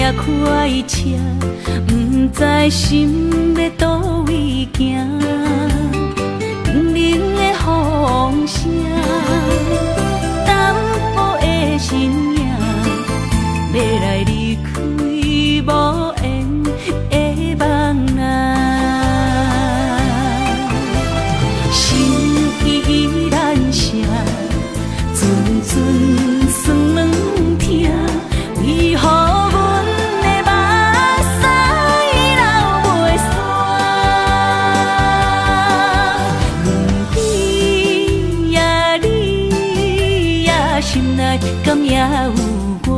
也快车，不知心要倒位行。冷冷的风声，淡薄的身影，要来离开无缘的梦啊。心依然声，阵阵酸软痛，为何阮的目屎流袂煞？远比呀你呀心内敢也有我？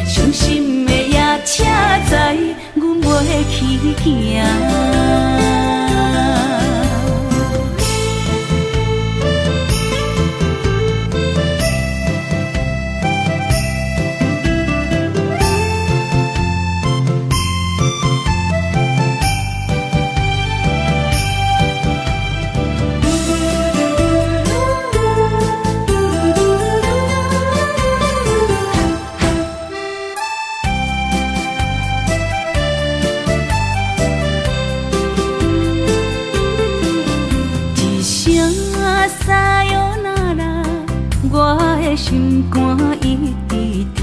伤心的也车载，阮袂去行。心肝一直疼，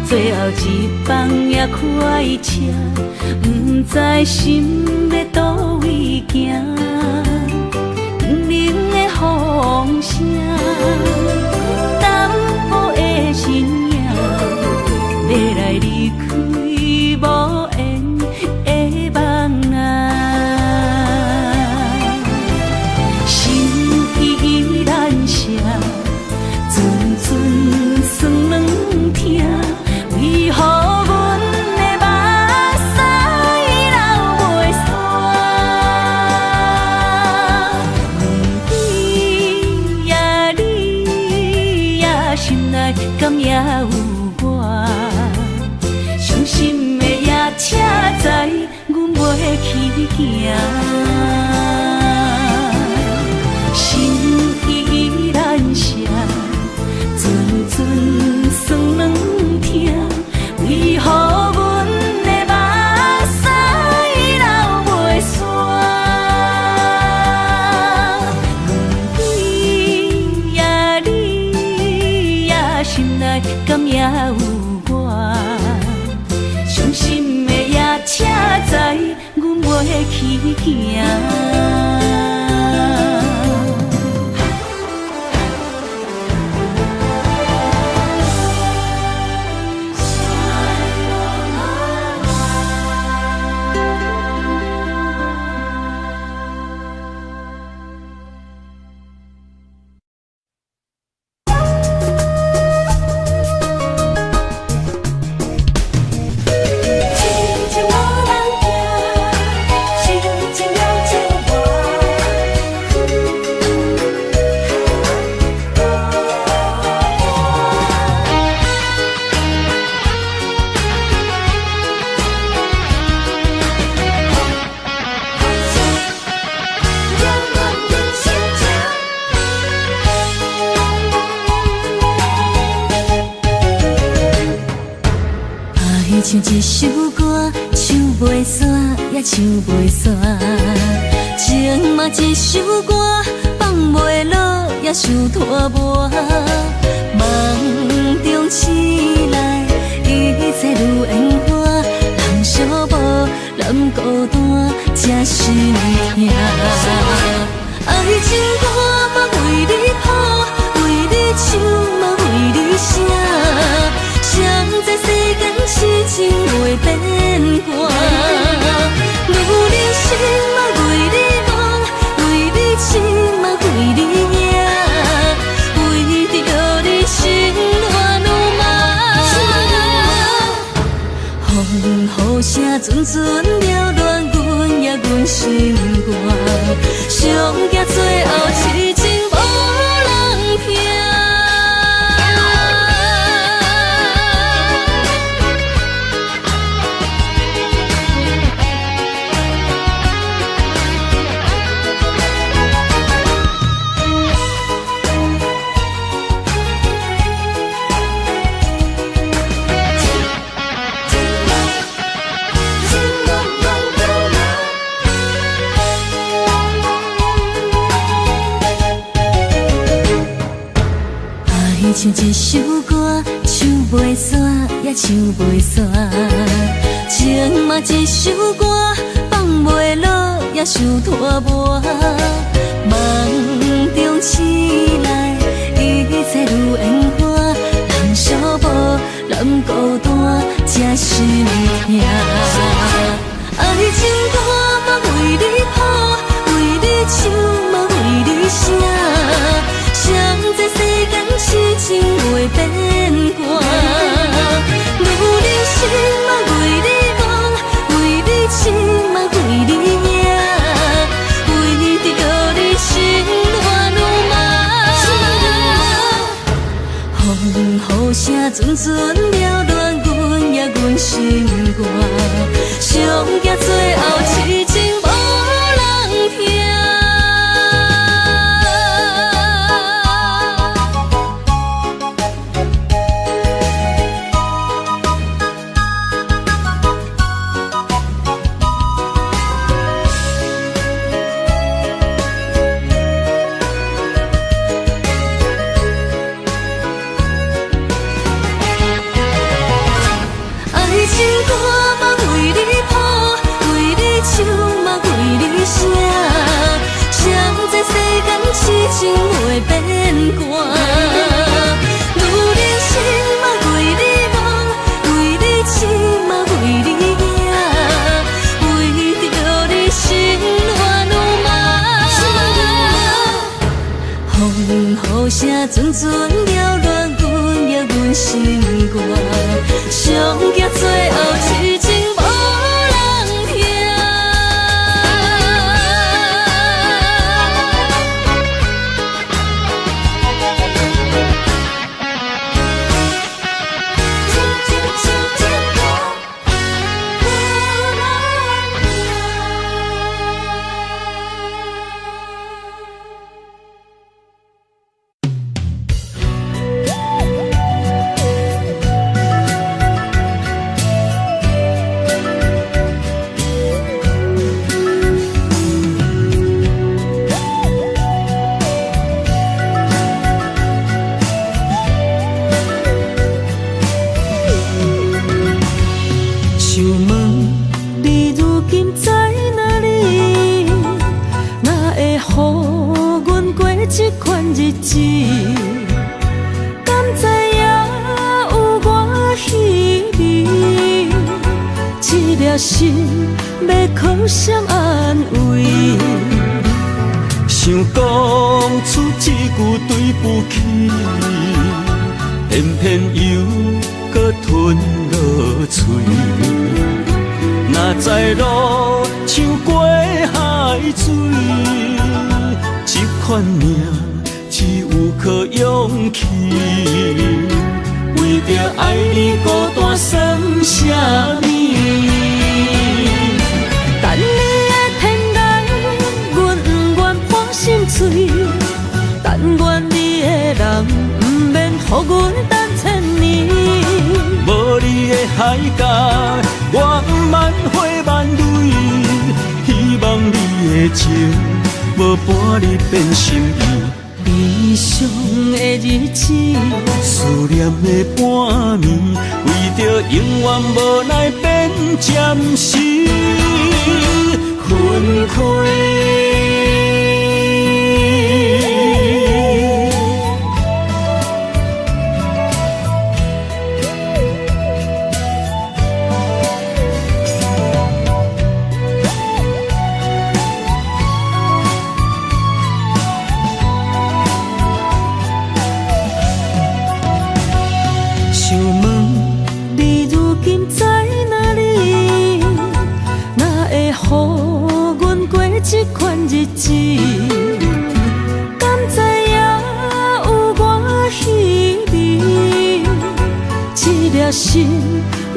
最后一班也快车，不知心要倒位行。冷冷的风声，淡薄的身影，要来离开无缘的梦啊。心依然声。阵酸软痛，为何阮的目屎流袂煞？远比呀你呀心内敢也有我？伤心的也车载，阮袂去行。心依然声。阵阵酸软痛，为何阮的目屎流袂煞？远比呀你呀心内敢也有我？伤心的也车载，阮袂去行。唱一首歌，唱袂煞也唱袂煞；情嘛一首歌，放袂落也想拖磨。梦中醒来，一切如烟花，人寂寞，人孤单，才心痛。爱情歌嘛为你谱，为你唱嘛为你写。谁知世间痴情袂变卦，女人心嘛为你梦，为你痴嘛为你赢，为着你心乱如麻。风雨声阵阵缭乱，阮也阮心肝，上惊最后痴情无人听。唱一首歌，唱袂煞也唱袂煞，情嘛一首歌，放袂落也想拖磨。梦中醒来，一切如烟花，人相无，人孤单，才是痛。爱情歌嘛为你谱，为你唱嘛为你写，谁知世间痴情袂变卦。女人心嘛为你忙，为你痴嘛为你赢，为着你心乱如麻。风雨声阵阵缭乱，阮也阮心肝，上惊最后痴情无人听。痴情袂变卦，女人心嘛为你忙，为你痴嘛为你赢，为着你心乱如麻。风雨声阵阵缭乱，阮也阮心肝，上惊最后痴情无人听。心要靠谁安慰？想讲出一句对不起，偏偏又搁吞落嘴。若知路像过海水，这款命只有靠勇气。为着爱你孤单算什么？等你的天来，阮不愿破心碎。但愿你的人不免予阮等千年。无你的海角，我万花万蕊。希望你的情，无半日变心意。悲伤的日子，思念的半暝，为着永远无奈变暂时分开。这款日子，敢知影有我稀微？这颗心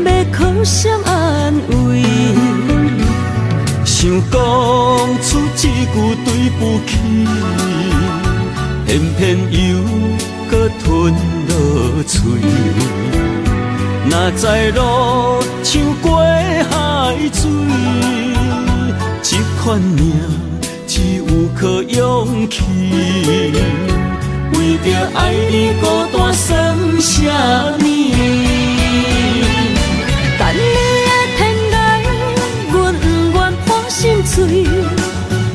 要靠谁安慰？想讲出一句对不起，偏偏又搁吞落嘴。若知路像过海水。这款命只有靠勇气，为着爱你孤单算啥呢？等你的天涯，阮不愿破心碎。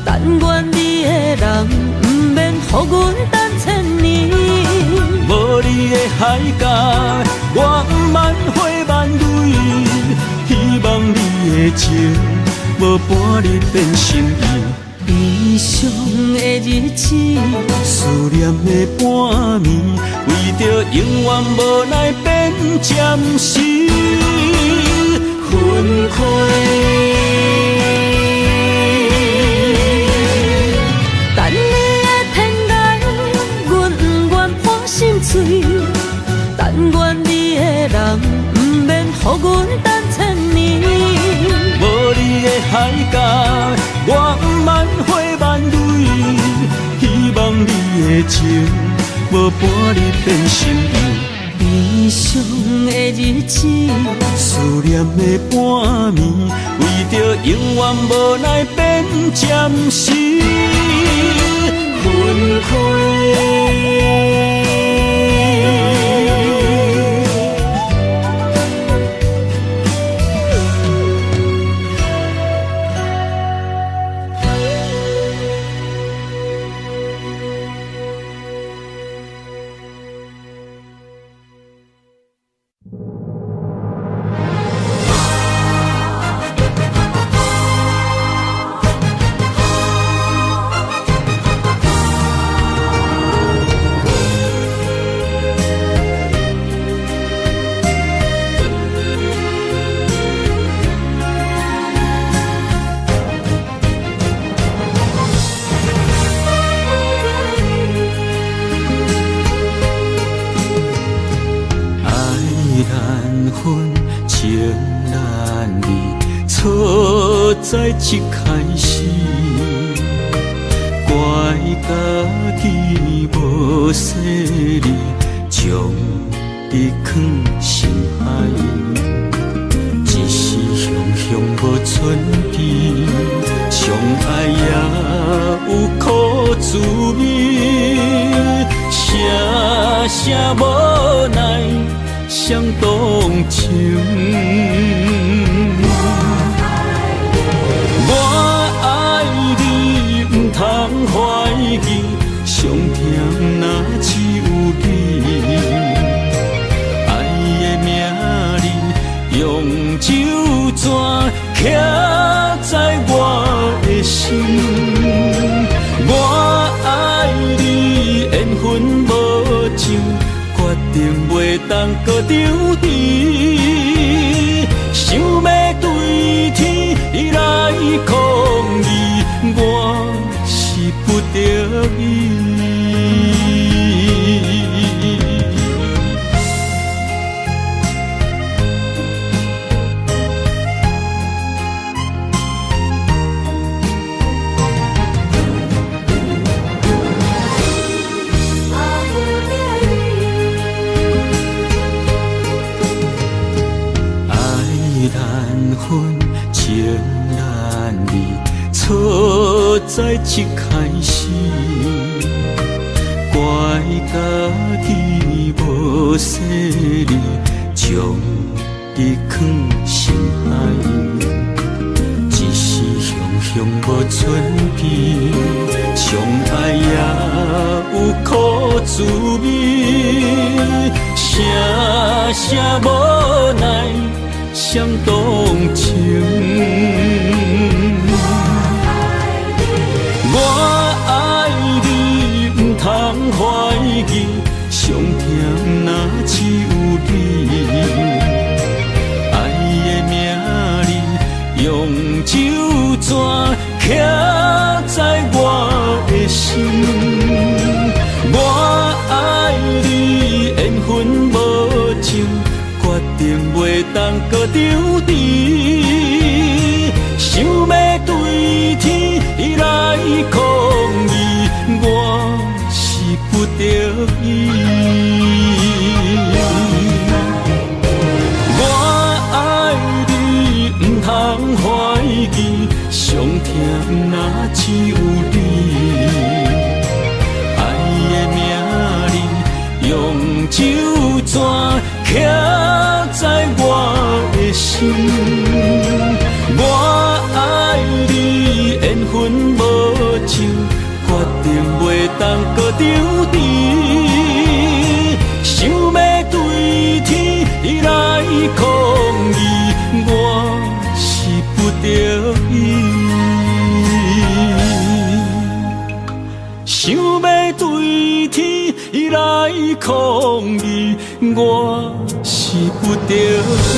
但愿你的人，不免予阮等千年。无你的海角，我万花万蕊。希望你的情，无半日变心意。悲伤的日子，思念的半暝，为着永远无奈变暂时分开。等你的天涯，阮不愿破心碎。但愿你的人，不免予阮等千年。无你的海角，我万花万蕊。希望你的情，无半日变心意。悲伤的日子，思念的半暝，为着永远无奈变暂时分开。在一开始，怪家己无细腻，将你放心海。一时雄雄无存边，相爱也有苦滋味，声声无奈伤动情。通怀疑，上甜若只有你。爱的名字用酒泉刻在我的心。我爱你，缘分无尽，决定袂当搁丢弃。想要对天来抗议，我不得已。爱难分，情难离，错在一开始。怪家己无细腻，将你放心海。一时雄雄无存边，相爱也有苦滋味，声声无奈伤动情。我爱你，不通怀疑，上甜若只有你。爱的名字用酒泉刻在我的心。我爱你，缘分无尽，决定袂当搁丢弃。想要对天来抗议，我是不得已。我爱你，不通怀疑，上甜若只有你。爱的名我爱你，缘分无像，决定袂当搁张甜。想要对天来抗议，我是不得已。想要对天来抗议，我是不得已。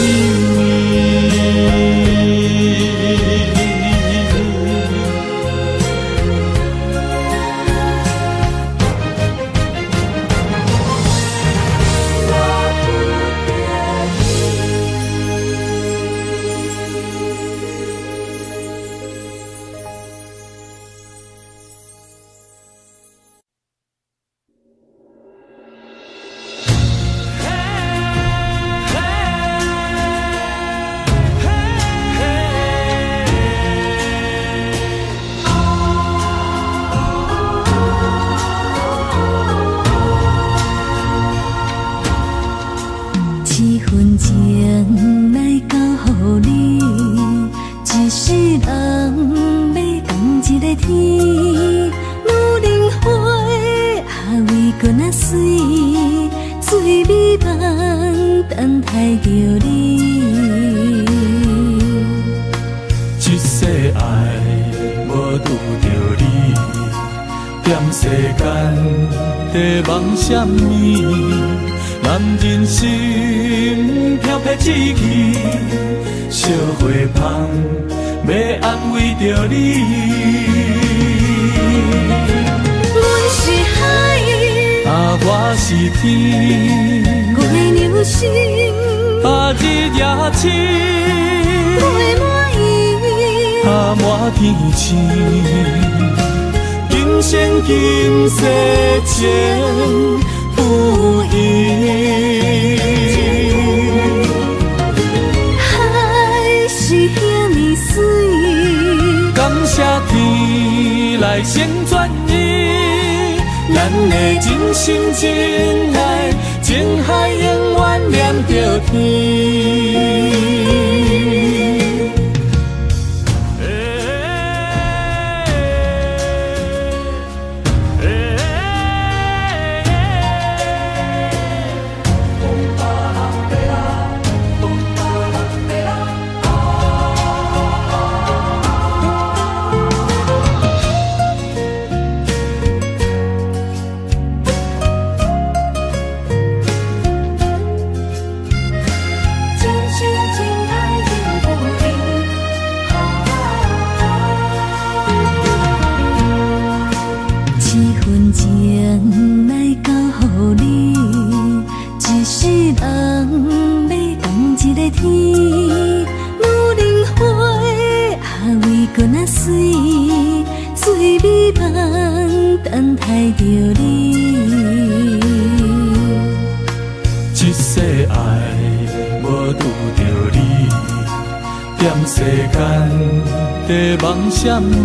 梦什么？男人心飘撇志气，烧花香要安慰着你。阮是海，我是天，月流星，日夜深，月满意，满天星。今生今世情不移，海是遐尼水，感谢天来成全伊，咱的真心真爱，情海永远连着天。梦什么？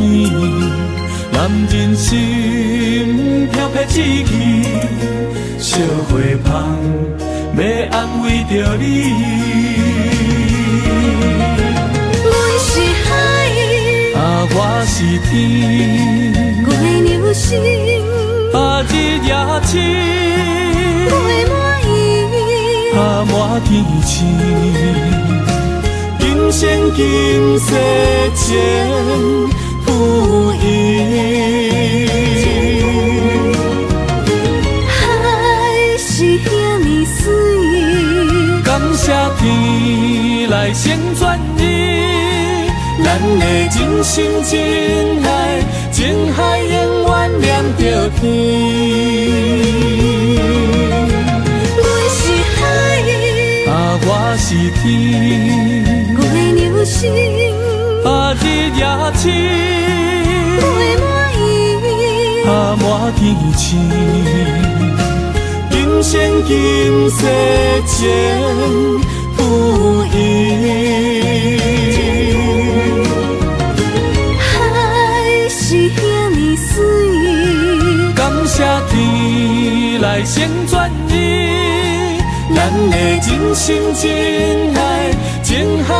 男人心飘撇志气，烧花香要安慰着你。阮是海，我是天，月流星，日夜深，月满意，满天星。今生今世情不移，海是遐尼水，感谢天来成全伊，咱的真心真爱，情海永远连着天。阮是海，我是天。星，日夜深，月满意，满天星。今生今世情不移，海是遐尼水，感谢天来成全伊，咱的真心真爱，情海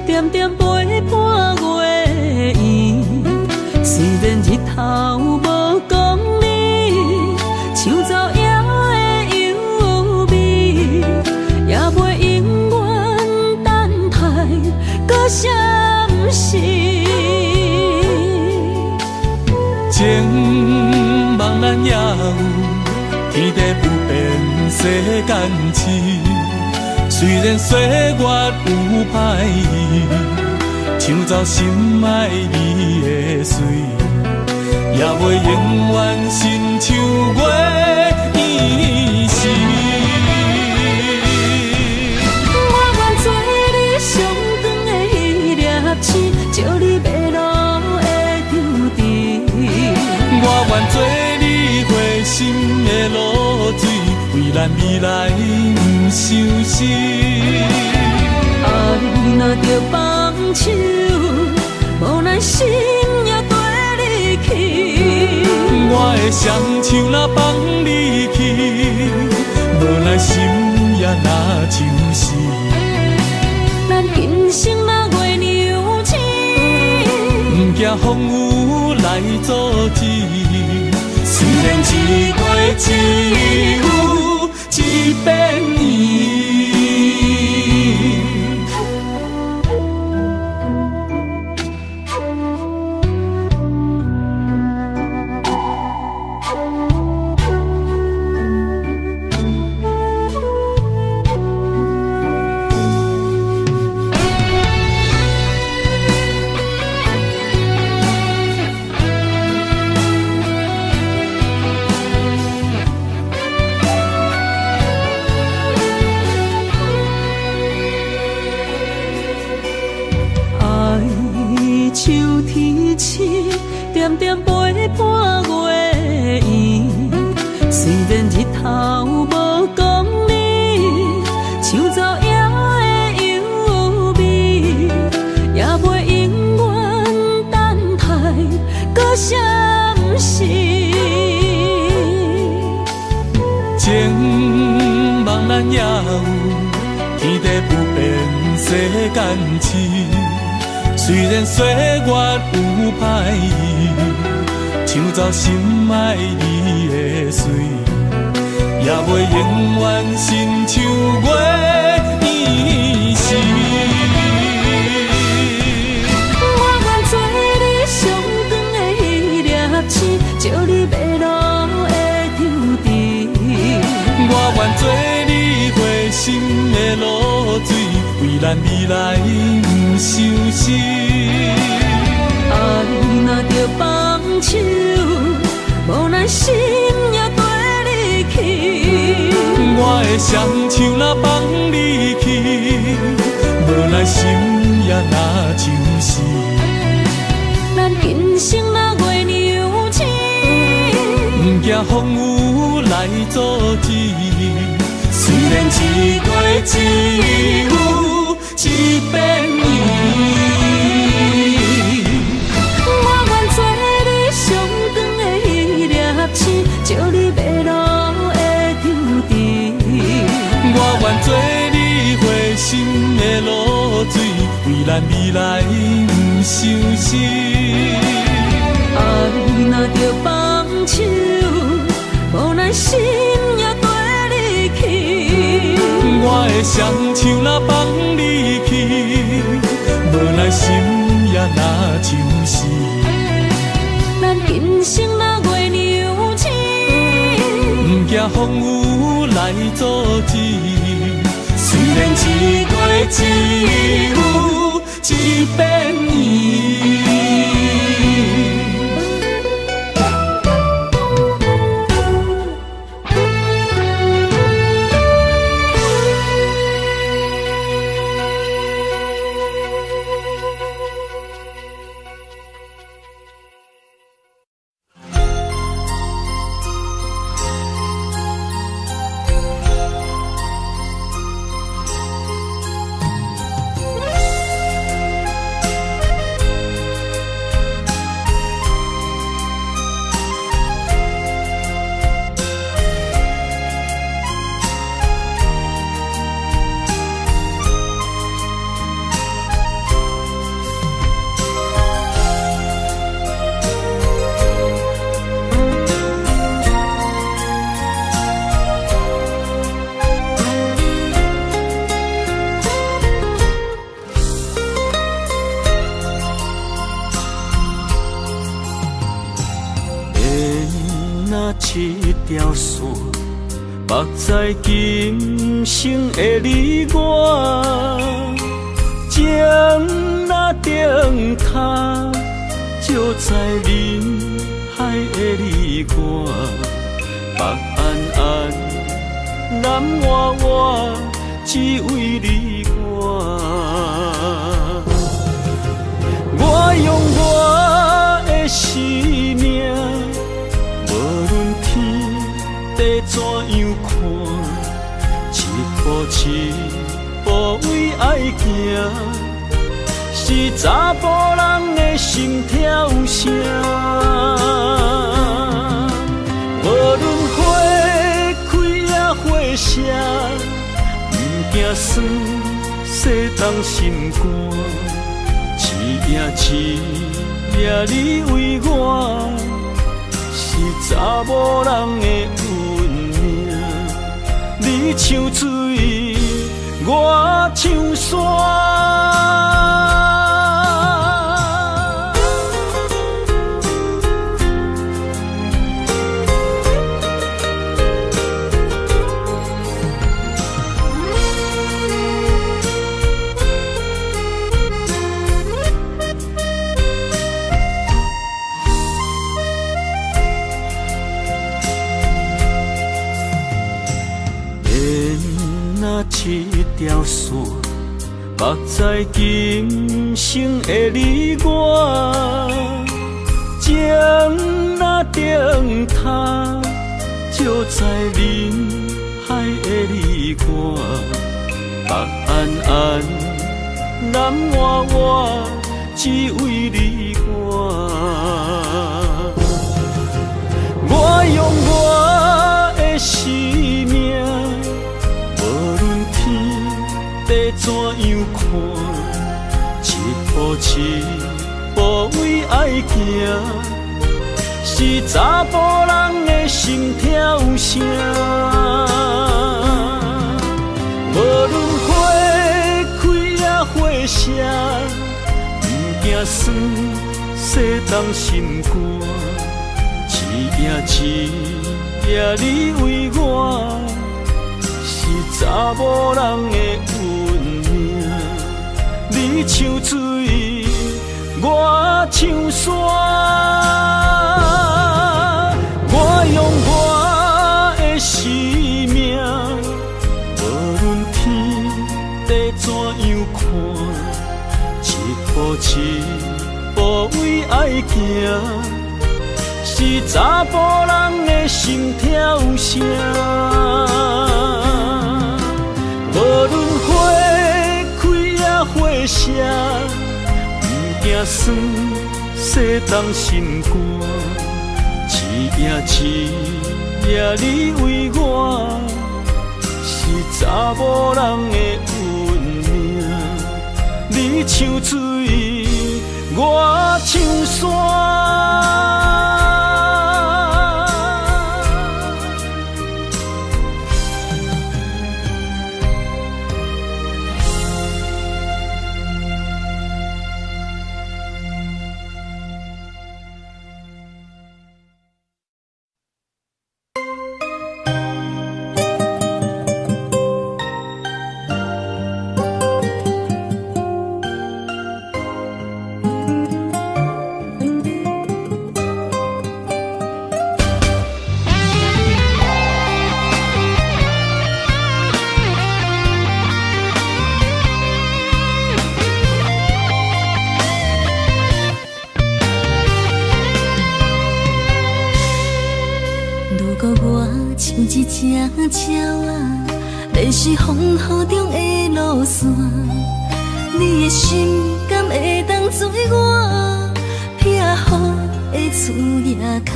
点点陪伴月圆，虽然日头无讲理，像走野的优美，也袂永远等待，搁啥不是？情茫然也有，天地不变，世间痴。虽然岁月有歹意，抢走心爱你的水，也袂永远亲像月圆时。我愿做你上长的迄粒星，照你迷路的丢滴。我愿做你回心的露水，为咱未来不伤心。爱若着放手，无咱心也跟你去。我的双手若放你去，无咱心也若像是。咱今生若月娘星，不惊风雨来阻止。虽然一月只有一遍圆。手提起，点点陪伴月圆。虽然日头无讲理，像走野的优美，也袂永远等待，搁啥不是？情茫然也有，天地不变，世间痴。虽然岁月有歹意，抢走心爱你的水，也袂永远亲像月圆时。我愿做你上长的迄粒星，照你迷路的丢滴。我愿做你回心的露水，为咱未来不伤心。爱若着放手，无咱心也跟你去。我的双手若放你去，无咱心也若像是。咱今生若月娘星，不惊风雨来阻止。虽然一月只有一遍圆。照你迷路的丢滴，我愿做你回心的露水，为咱未来不伤心。爱若着放手，无咱心也跟你去。我的双手若放你去，无咱心也若像是。咱今生若月娘星，不惊风雨来阻止。虽然一月只有一遍圆。目在今生的你我，情若顶塔，就在人海的你我，北安安，南弯弯，只为你我。我用我的生命，无论天地怎样看，一步为爱行，是查甫人的心跳声。无论花开也花谢，不惊酸，世当心肝。一夜你为我，是查某人的运命。你像水，我像山。一条线，目在今生的你我，情若顶塔，就在人海的你我，北安安，南弯弯，只为你我。我用我的生命，地怎样看，一步为爱行，是查甫人的心跳声。无论花开也花谢，不惊酸，世当心肝。一夜你为我，是查某人的运命。你像水，我像山。我用我的生命，无论天地怎样看，一步为爱行，是查甫人的心跳声。无论花开也花谢，不惊酸，世当心肝。一夜你为我，是查某人的运命。你像水，我像山。只鸟啊，迷失风雨中的路线，你的心敢会当做我撇雨的厝夜空？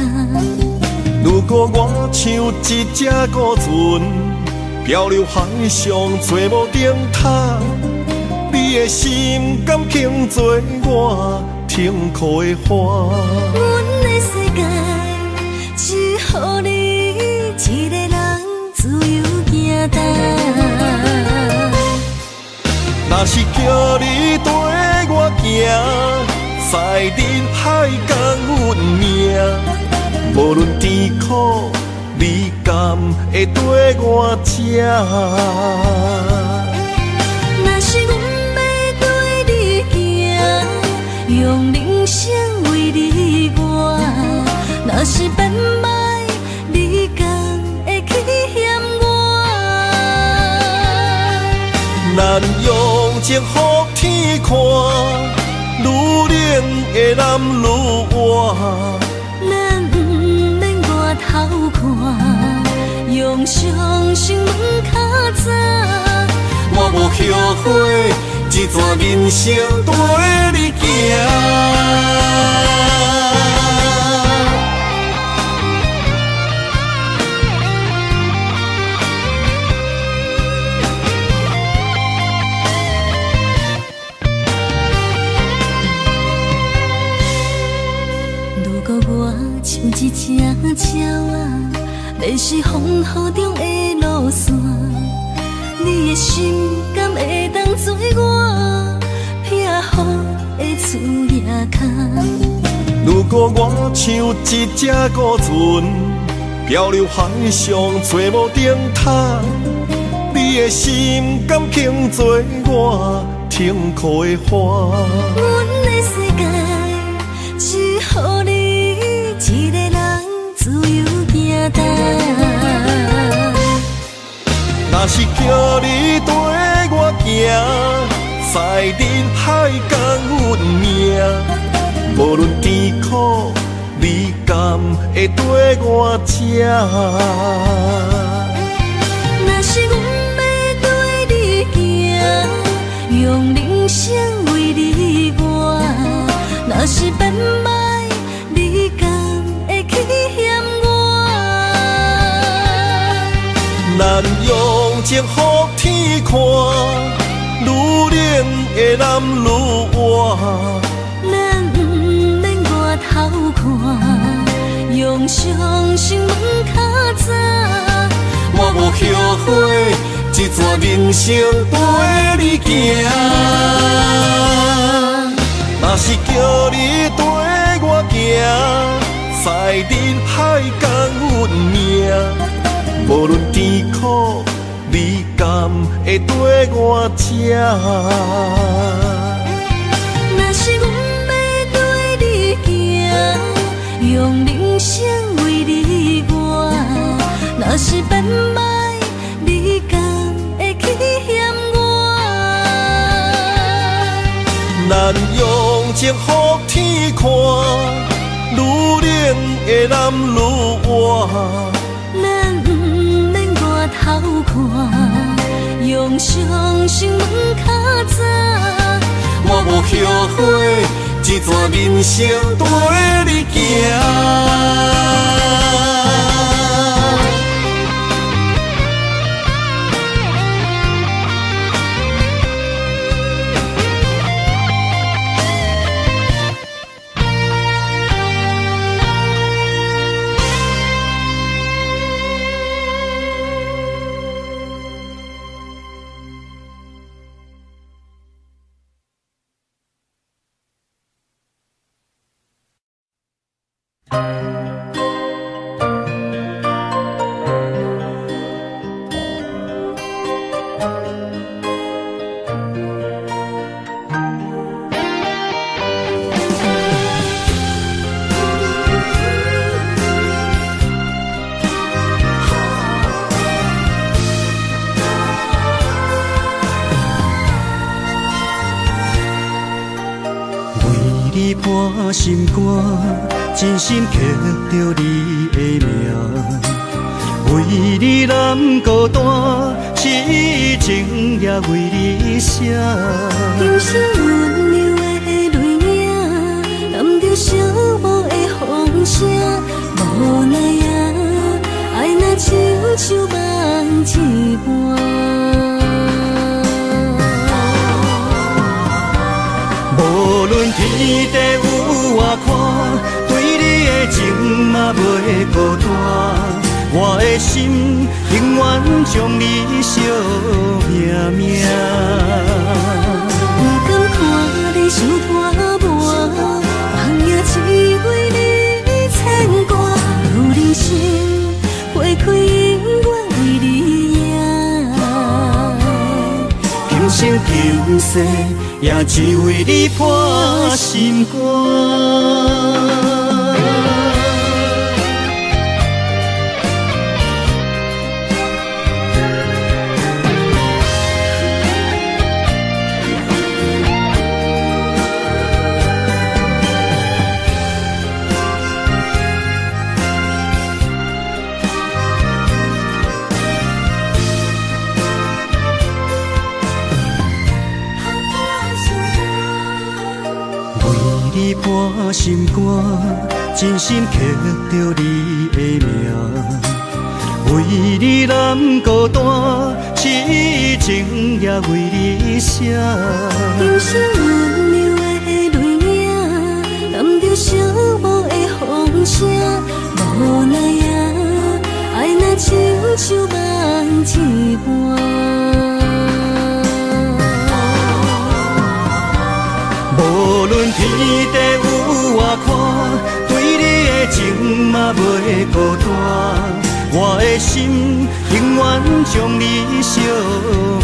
如果我像一只孤船，漂流海上做无顶塔，你的心敢肯做我停靠的花？阮的世界只予你一个人自由行动。若是叫你跟我行，在人海共运命，无论甜苦你敢会跟我吃？若是阮要对你行，用人生为你活，若是变歹，你敢会去嫌我？咱用情予天看，愈冷的男愈活。咱不免外头看，用双心门较早。我无后悔，一段人生跟你行。如果我像一只鸟仔，迷失风雨中的路线，你的心敢会当做我撇雨的厝夜空？如果我像一只孤船，漂流海上找无顶塔，你的心敢肯做我停靠的花？阮的世界只予你一个人自由行动。若是叫你跟我行，在人海共运命，无论甜苦，你敢会跟我吃？若是阮要对你行，用人生为你活，若是变歹，你敢会去嫌我？咱用情予天看，愈冷的男愈活。咱不免外头看，用双心门较早。我无后悔，一段人生跟你行。若是叫你跟我行，在人海共运命，无论甜苦，你敢会跟我吃？若是阮要对你行，用人生为你活，若是变歹，你敢会去嫌我？咱用情予天看，愈冷的男愈活。咱不免外头看，用双心门较早。我无后悔，一段人生跟你行。伴心肝，真心刻着你的名，为你难孤单，痴情也为你写。人生温柔的泪影，染着寂寞的风声，无奈啊，爱若亲像梦一半。无论天地有外宽，对你的情嘛袂孤单。我的心永远将你惜命命。不甘看你受拖磨，梦也只为你牵挂。有人生花求世，也只为你破心肝。破心肝，真心刻着你的名，为你难孤单，痴情也为你写。人生温柔的泪影，染着寂寞的风声，无奈啊，爱若亲像梦一般。无论天地有外宽，对你的情嘛袂孤单。我的心永远将你惜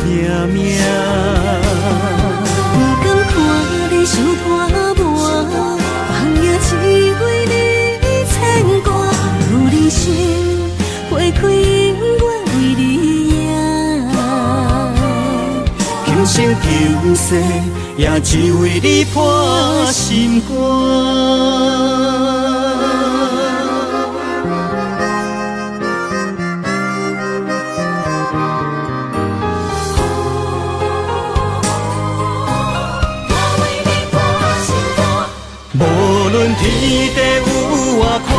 命命。不甘看你受拖磨，梦也只为你牵挂。有人生花开永远为你赢，今生求世。也只为你破心肝。无论天地有外宽，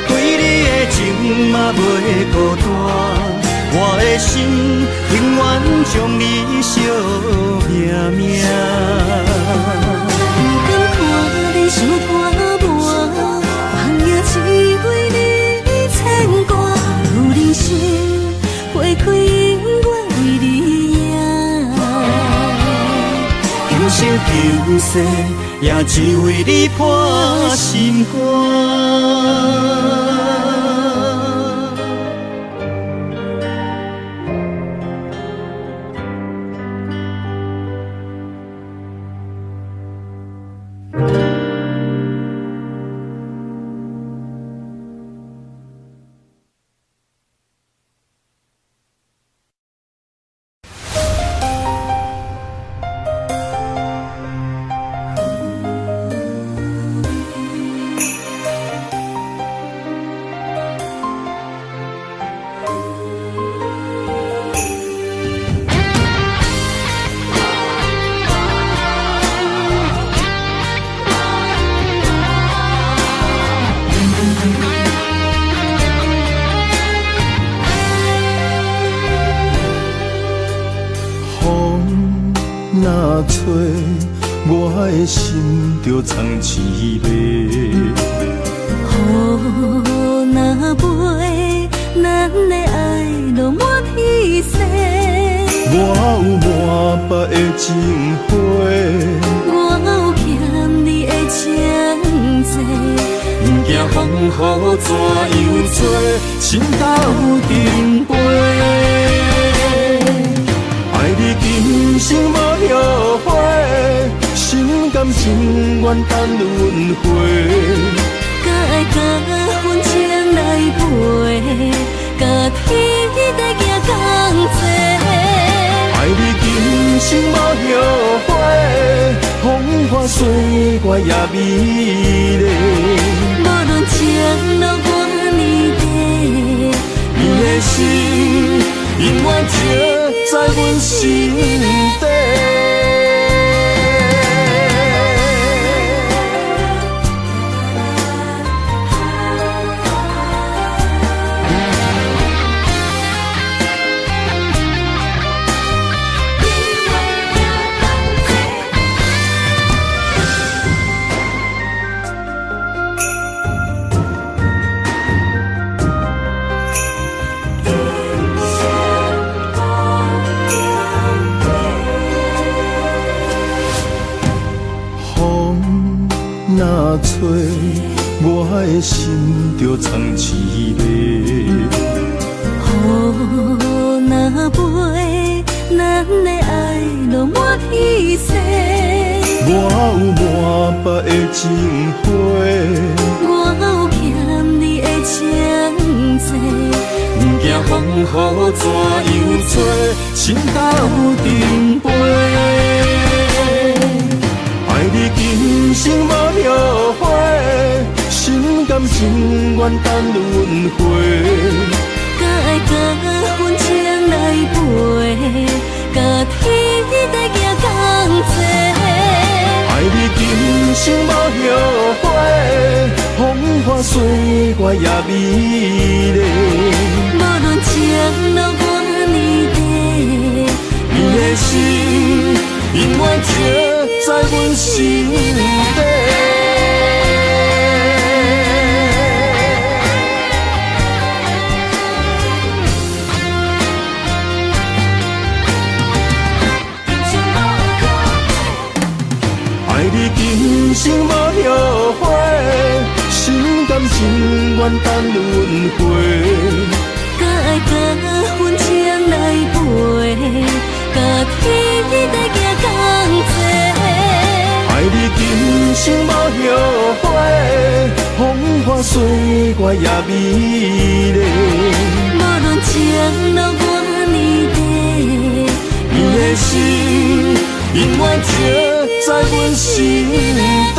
对你的情嘛袂孤单。我的心永远将你惜命命。不甘看你受拖磨，梦也只为你牵挂。有人生花开永远为你赢，今生求世，也只为你破心肝。若吹，我的心就藏滋味。雨若飞，咱的爱落满天星。我有满腹的情花，我有欠你的情债。不惊风雨怎样做，心斗阵飞。爱你今生无后悔，心甘情愿等轮回。甲爱甲风情来陪，甲天地行同齐。爱你今生无后悔，风花雪月也美丽。无论前路多年短，你的心永远刻在阮心底。若吹，我的心就藏滋味。雨若飞，咱的爱落满天星。我有满腹的情花，我有欠你的情债，不惊风雨怎样吹，心斗阵飞。爱你今生无后悔，心甘情愿等轮回。甲爱甲阮情来陪，甲天地行同齐。爱你今生无后悔，风花雪月也美丽。无论情路多年短，你的心永远刻在阮心底。爱你今生无后悔，心甘情愿等轮回。甲爱甲阮情来陪，甲天地行同齐。爱你今生无后悔，风花雪月也美丽。无论情路多年短，你的心永远刻在阮心底。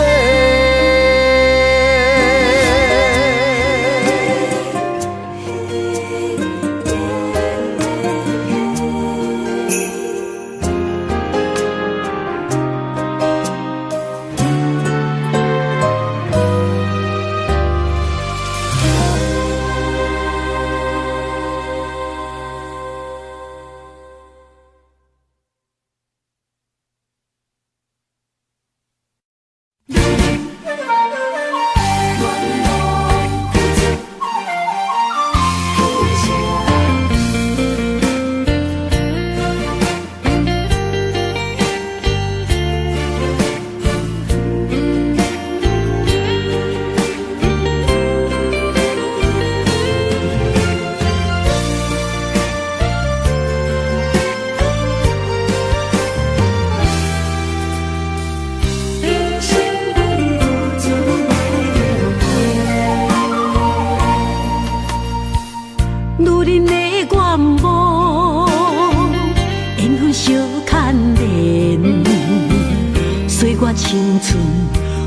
青春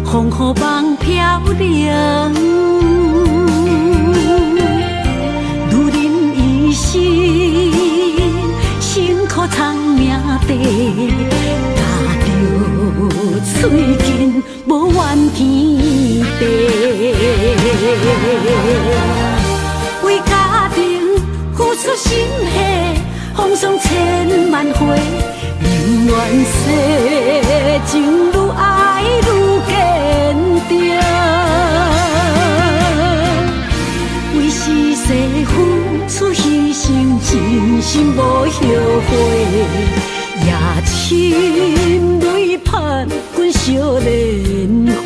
风雨梦飘零，如人一生，辛苦苍命地，踏着嘴筋无怨天地，为家庭付出心血，风霜千万回。宁愿世情愈爱愈坚定，为是世付出牺牲，真心无后悔，也深泪盼阮少年花。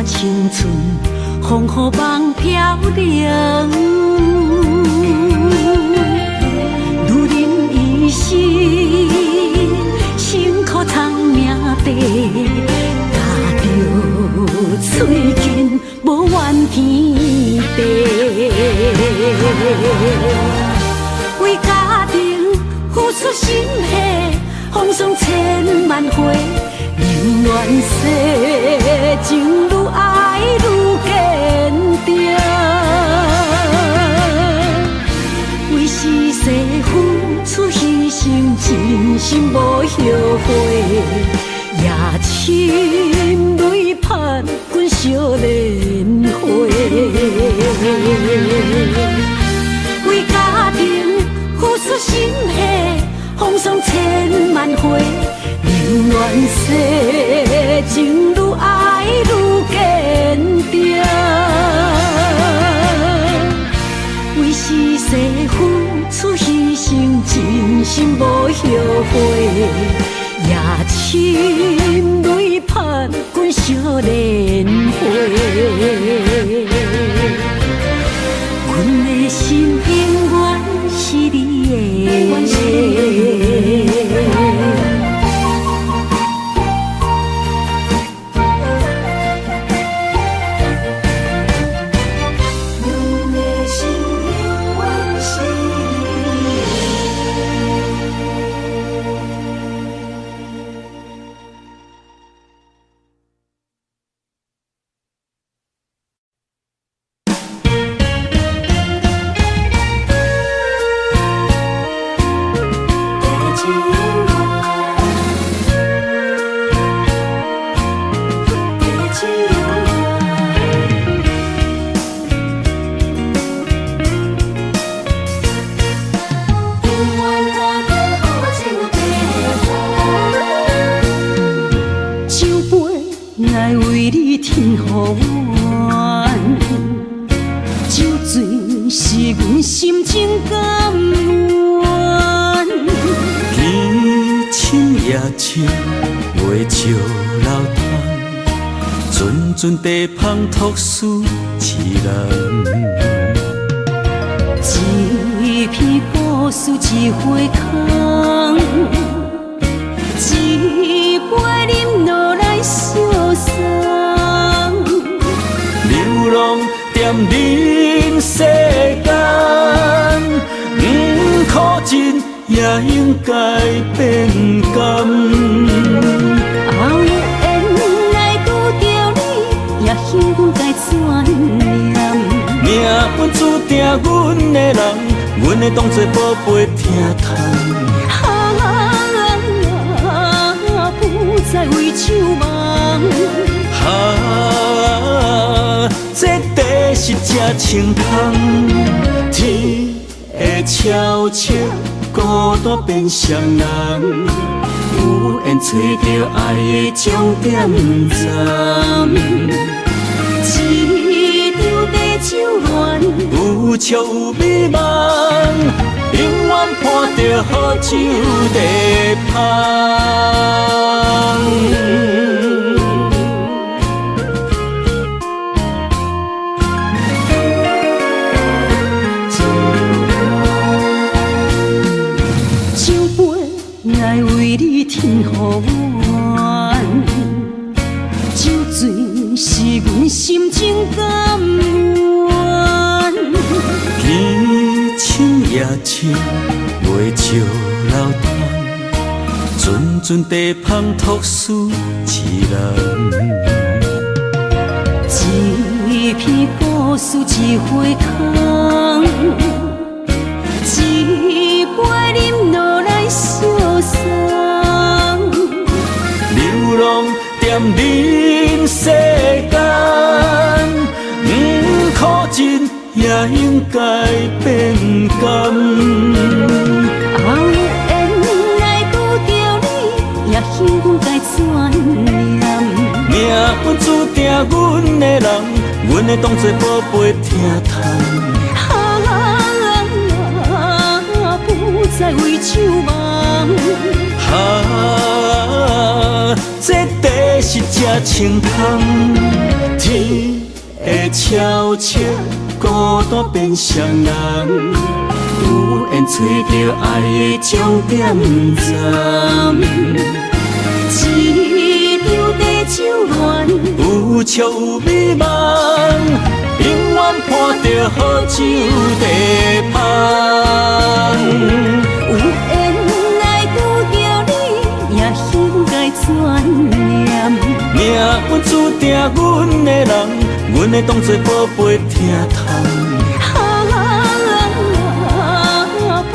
青春风雨梦飘零，如人一生，辛苦苍命地，踏着嘴筋无怨天地，为家庭付出心血，风霜千万回。宁愿世情愈爱愈坚定，为是世付出牺牲，真心无后悔，也深泪盼阮少年花。为家庭付出心血，风霜千万回，宁愿世情愈爱愈坚定。为是世付出牺牲，真心无后悔。夜深泪盼阮少年花，阮的心永远是你的。阵地芳托书痴人，一片古树一花空，一杯饮落来相送。流浪踮人世间，苦尽也应该变甘。幸运该怎念？命运注定阮的人，阮会当作宝贝疼痛。不再为酒梦。这地是真清芳，天会悄悄孤单变双人，有缘找到爱的终点站。一场地酒恋，有笑有美梦，永远伴着好酒地芳。酒杯爱为你添予暖，酒醉是阮心情甘愿。天深夜深，袂笑流淌，阵阵地芳托书痴人。一片古树一花空，一杯饮落来相送。流浪踮人世间，苦尽也应该变甘。缘来拄着你，也幸运该怎念？命运注定阮的人，阮会当作宝贝疼痛。不再为酒梦。这地是真清芳，天会悄悄孤单变双人，有缘找到爱的终点站。一场地酒恋，有笑有美梦，永远伴着好酒地芳。有缘来拄着你，也幸该怎念？命运注定阮的人，阮会当作宝贝疼痛。不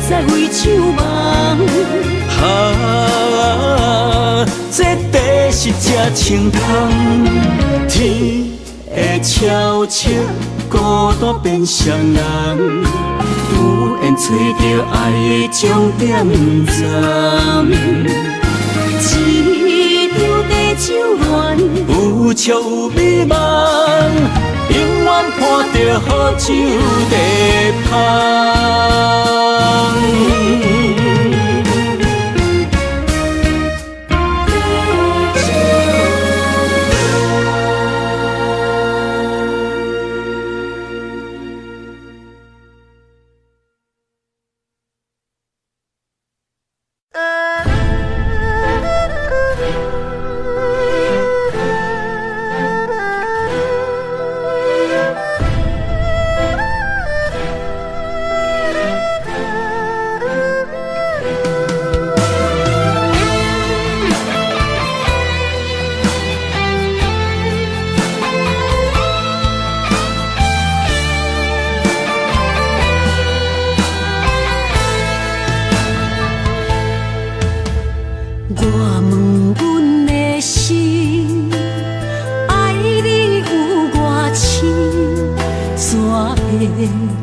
再为酒梦。这地是这清芳。天会悄悄孤单变双人，有缘找到爱的终点站。一张白酒暖，有笑有美梦，永远伴着好酒地香。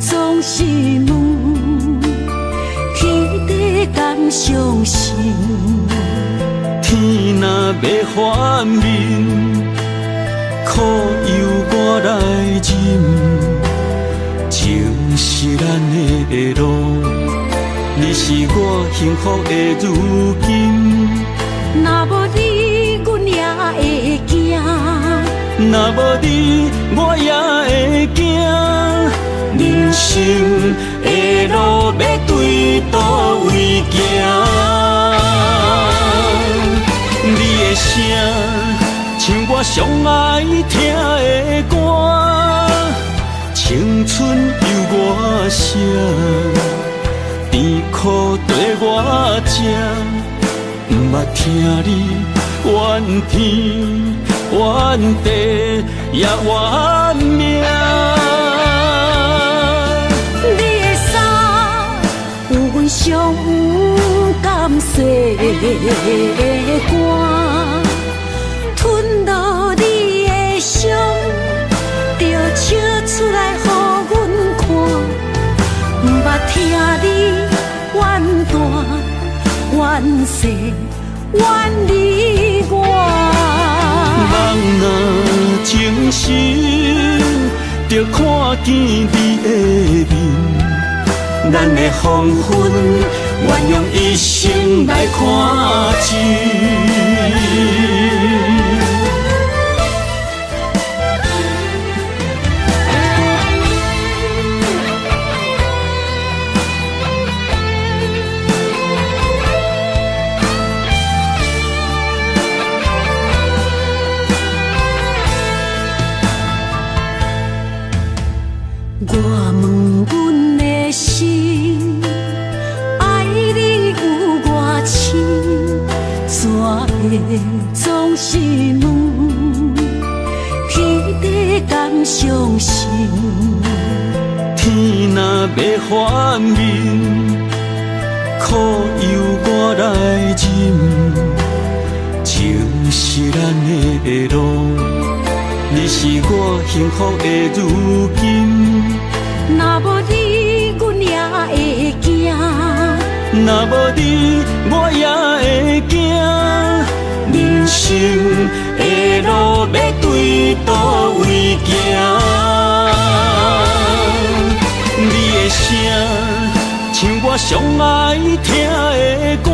总是问，天地敢相信？天若要反面，苦由我来忍。情是咱的路，你是我幸福的如今。若无你，阮也会惊；若无你，我也会惊。人生的路要对倒位行？你的声像我上爱听的歌，青春由我写，甜苦对我吃，不捌听你怨天怨地也怨命。伤甘细的肝，吞落你的伤，就笑出来予阮看。不捌听你怨大怨细怨你我。人若情深，就看见你的面。咱的黄昏，愿用一生来看尽。我问阮的心，爱你有偌深，怎会总是问，天地敢相信？天若要反面，苦由我来忍。情是咱的路，你是我幸福的如今。若无你，阮也会惊；若无你，我也会惊。人生的路要对倒位行？你的声像我上爱听的歌，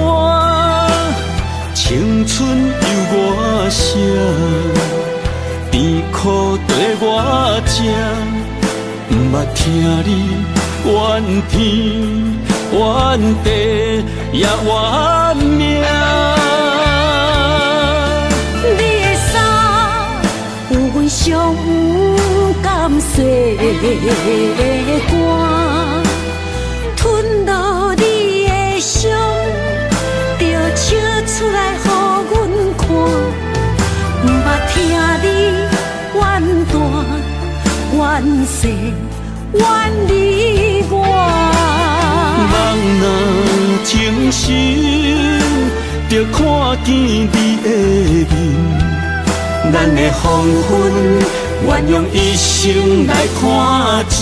青春由我写，甜苦对我吃。不捌听你怨天怨地也怨命。你的衫有阮伤甘细的肝，吞落你的伤，就笑出来予阮看。不捌听你怨大怨细怨你我。人若情深，就看见你的面，咱的黄昏，愿用一生来看尽。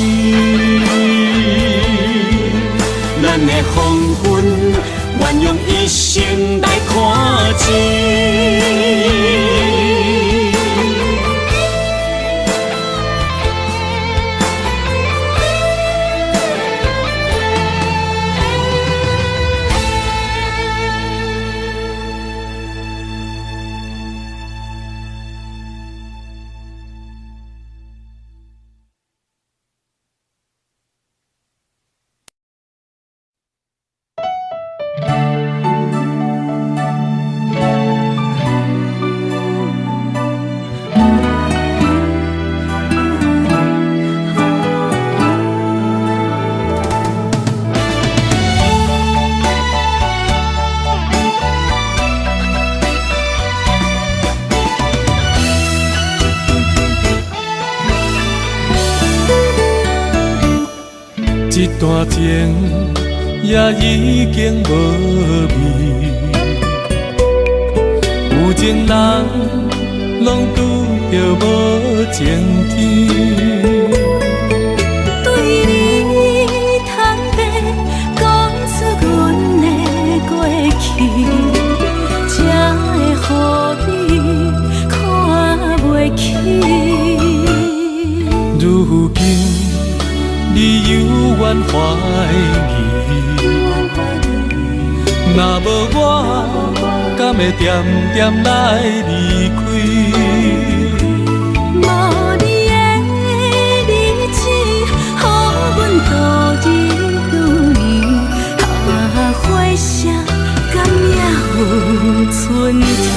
咱的黄昏，愿用一生来看尽。一段情也已经无味，有情人拢拄着无情天。对你坦白讲出阮的过去，才会予你看袂起。如今你犹原怀疑，若无我，敢会点点来离开？无你的日子，予阮度日如年，花谢甘也有春天。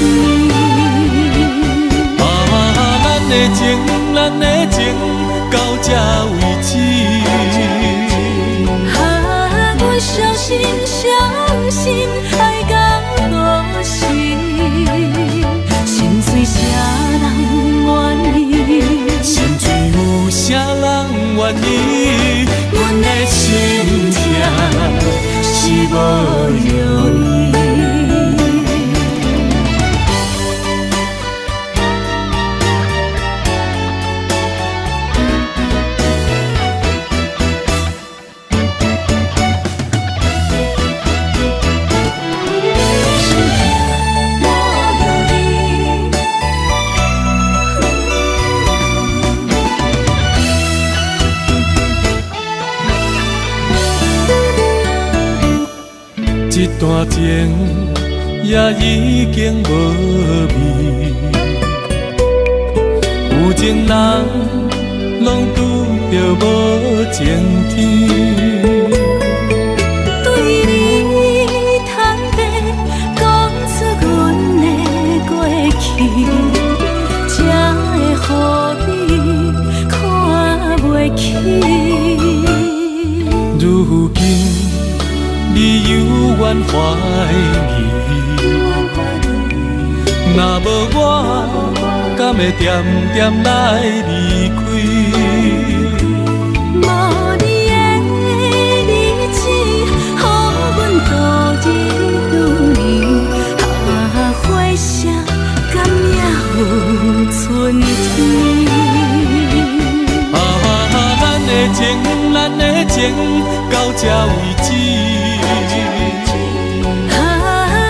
咱的情，咱的情，到这为止。阮伤心，伤心，爱到何时？心碎啥人愿意？心碎有啥人愿意？阮的心痛是无容易。一段情也已经无味，有情人拢拄着无情天。对你坦白讲出阮的过去，才会予你看袂起。如今你犹原怀疑，若无我，敢会点点来离开？无你的日子，予阮度日如年，花谢甘也有春天。咱的情，咱的情，到这为止。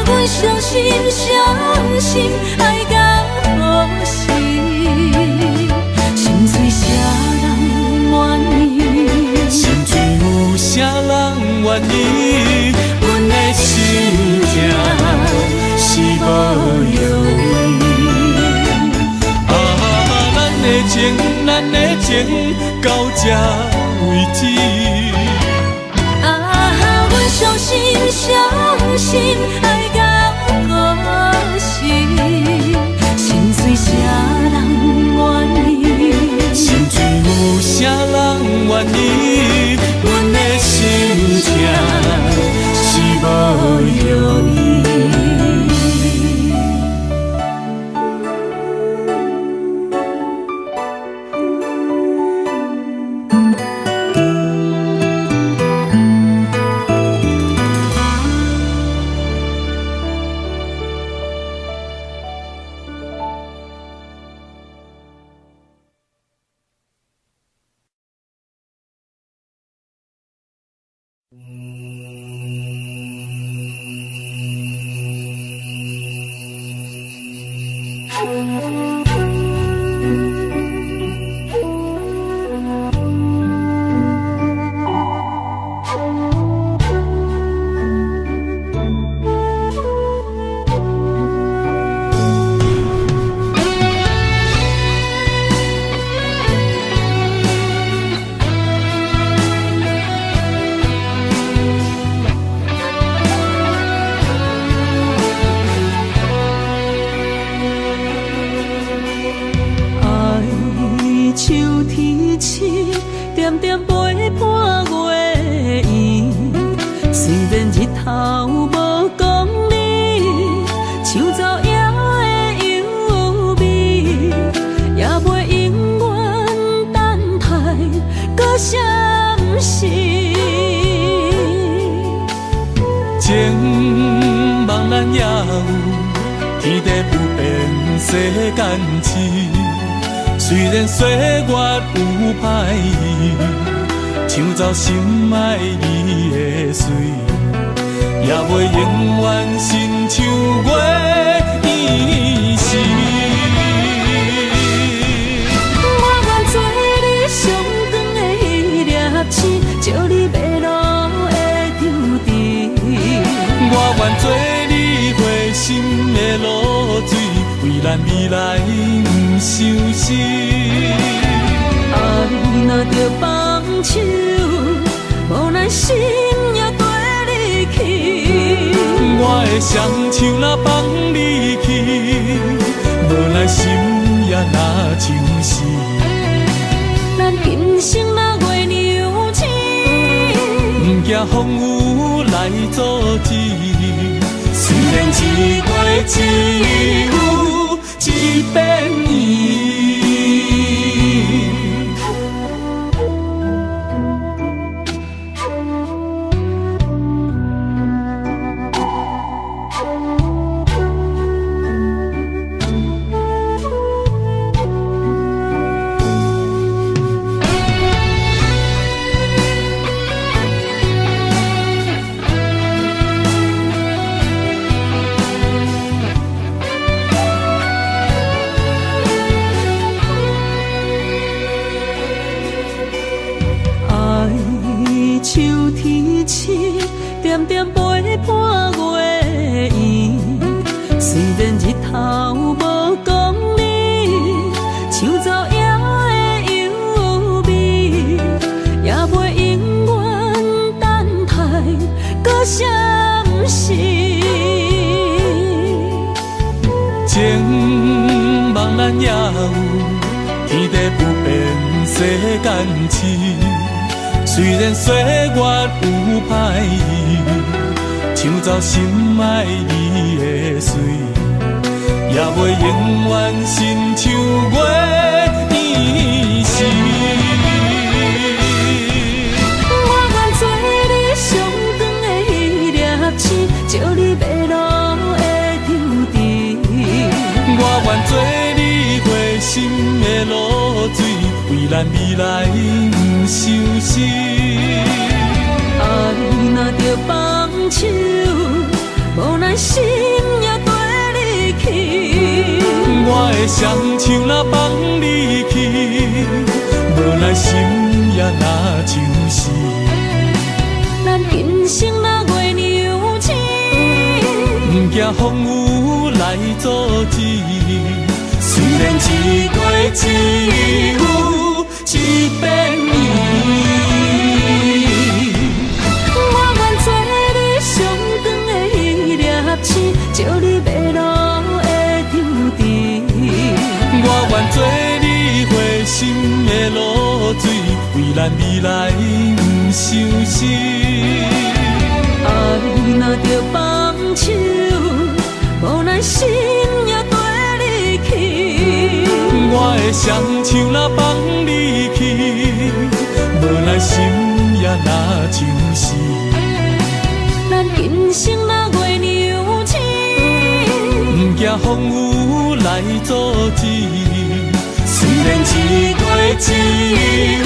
阮伤心，伤心，爱到何时？心碎啥人愿意？心碎有啥人愿意？阮的心痛是无容易。咱的情，咱的情，到这为止。阮伤心，伤心，爱到何时？心碎啥人愿意？心碎有啥人愿意？阮的心痛是无容易。点点陪伴月圆，虽然日头无讲理，树走野的优美，也袂永远等待，搁啥不是？情茫然也有，天地不变，世间痴。虽然岁月有歹意，抢走心爱你的水，也袂永远亲像月圆时。我愿做你上长的迄粒星，照你迷路的丢滴。我愿做你回心的露水，为咱未来不伤心。爱若着放手，无奈心也跟你去。我的双手若放你去，无奈心也若像是。咱今生若月娘星，不惊风雨来阻止。虽然一月一有一变圆。秋天星，点点陪伴月圆。虽然日头无讲理，树走野的优美，也袂永远等待，搁啥不是？情茫然也有，天地不变，世间痴。虽然岁月有歹意，抢走心爱你的水，也袂永远亲像月圆时。我愿做你上长的迄粒星，照你迷路的丢滴。我愿做你回心的露水，为咱未来不伤心。爱若着放手，无奈心也跟你去。我的双手若放你去，无奈心也若像是。咱今生若月娘星，不惊风雨来阻止。虽然一月一有一变圆。照你迷路的丢滴，我愿做你回心的露水，为咱未来不伤心。爱若着放手，无奈心也跟你去。我的双手若放你去，无奈心也若像是。咱今生若月娘星，不惊风雨来阻止。虽然一月一有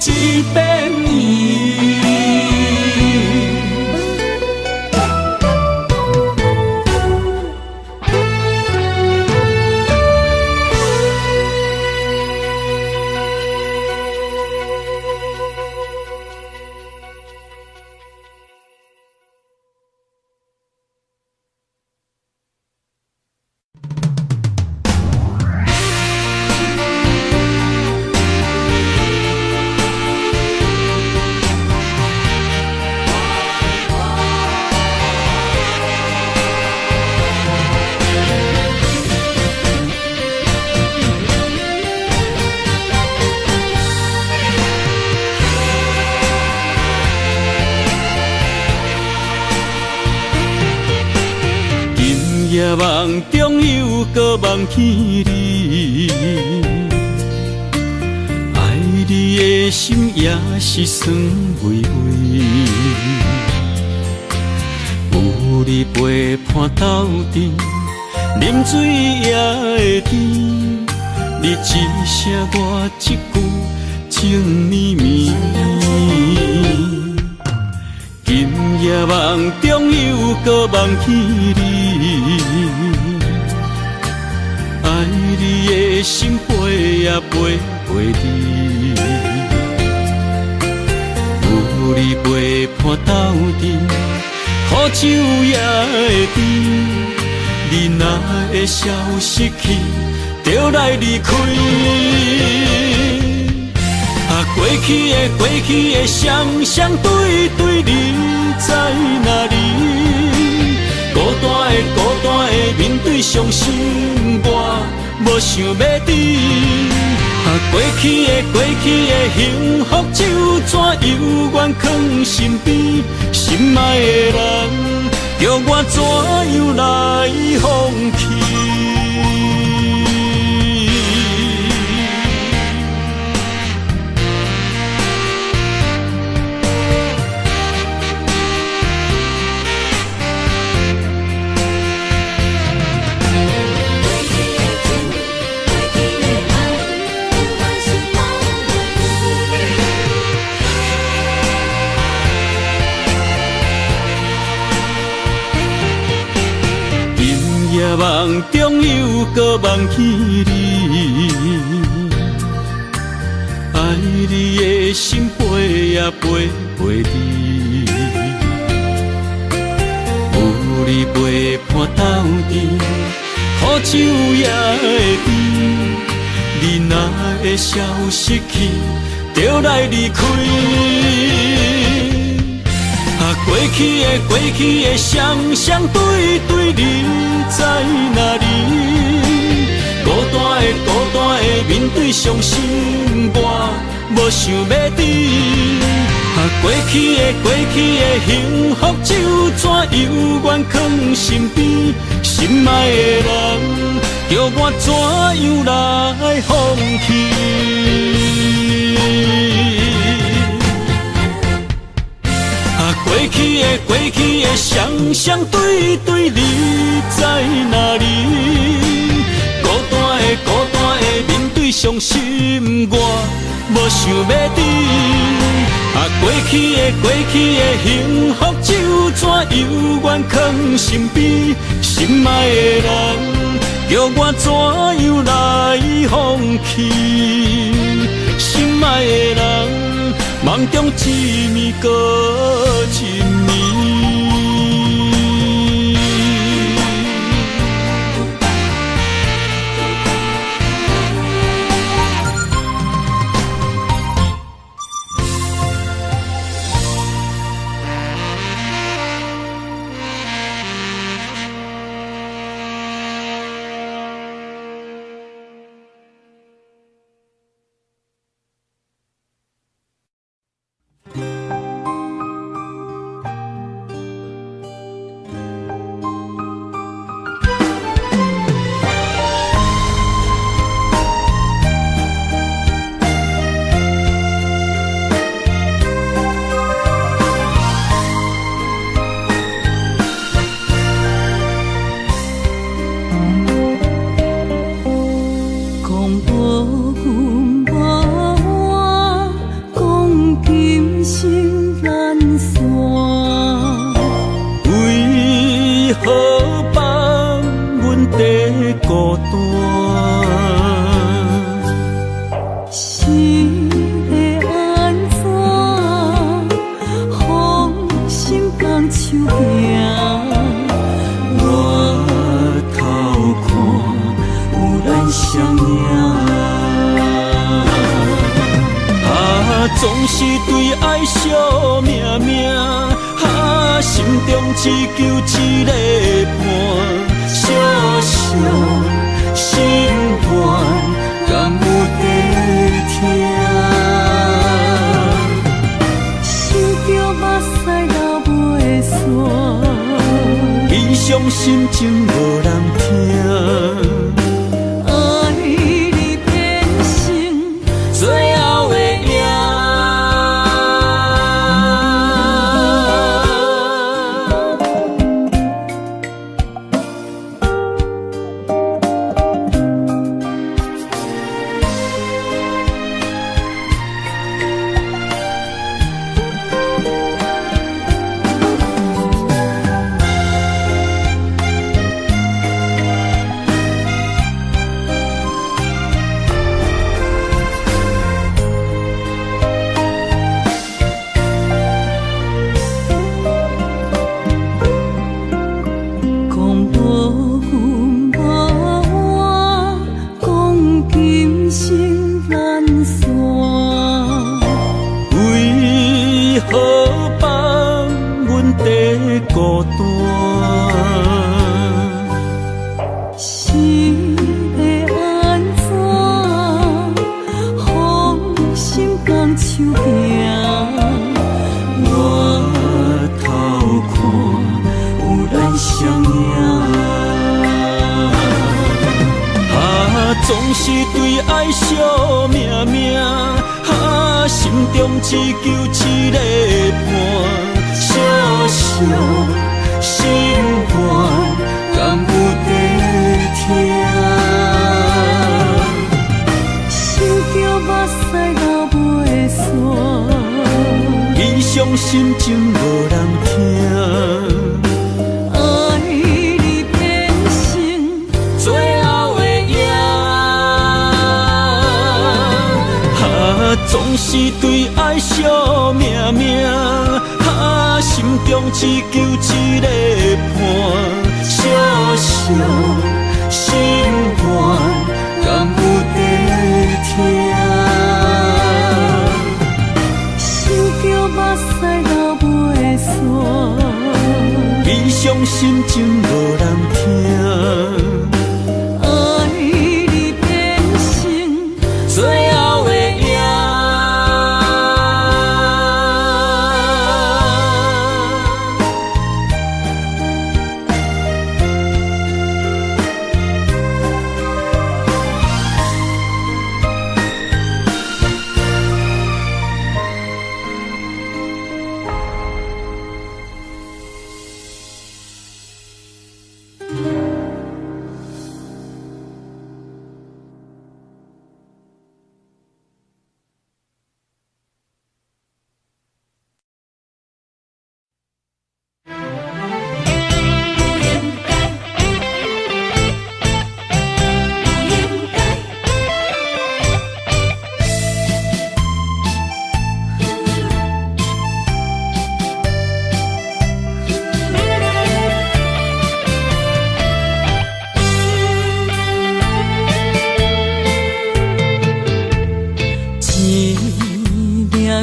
一变圆。夜梦中又搁梦起你，爱你的心也是酸微微。有你陪伴斗阵，啉水也会甜。你一声我一句，情绵绵。今夜梦中又搁梦起你，爱你的心飞也飞袂离。有你陪伴斗阵，苦酒也会甜。你若会消失去，就来离开。过去的双双对对，你在哪里？孤单的面对伤心，我无想要知。过去的幸福就怎犹原藏身边？心爱的人，叫我怎样来放弃？夜梦中又搁梦起你，爱你的心飞也飞袂离。有你陪伴斗阵，苦酒也会甜。你若会消失去，就来离开。过去的双双对对，你在哪里？孤单的面对伤心，我无想要知。过去的幸福就怎犹原藏身边？心爱的人，叫我怎样来放弃？过去的双双对对，你在哪里？孤单的面对伤心，我无想要知。过去的幸福就怎犹原藏身边？心爱的人，叫我怎样来放弃？心爱的人，梦中一暝搁一暝。总是对爱惜命命，心中只求一个伴，小小心愿，敢有地听？想着目屎流袂煞，悲伤心情无人对爱惜命命，心中只求一个伴，小小心愿，敢有地听？想着目屎流袂煞，伊伤心情无人听。总是对爱惜命命，心中只求一个伴，小小心愿，敢有地听？想着目屎流袂煞，悲伤心情无人听。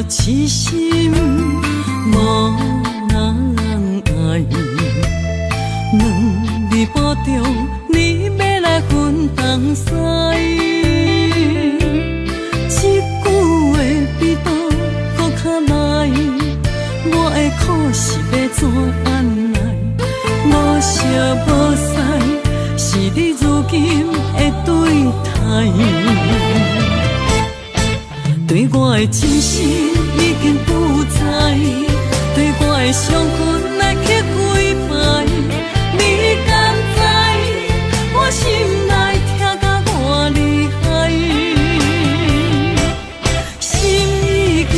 痴心无人爱，两字保重，你要来分东西。一句话比刀搁较来，我的苦是要怎安来？无惜无使，是你如今的对待。对我的真心已经不知，对我的伤痕来去几摆，你敢知我心内痛甲偌厉害？心已经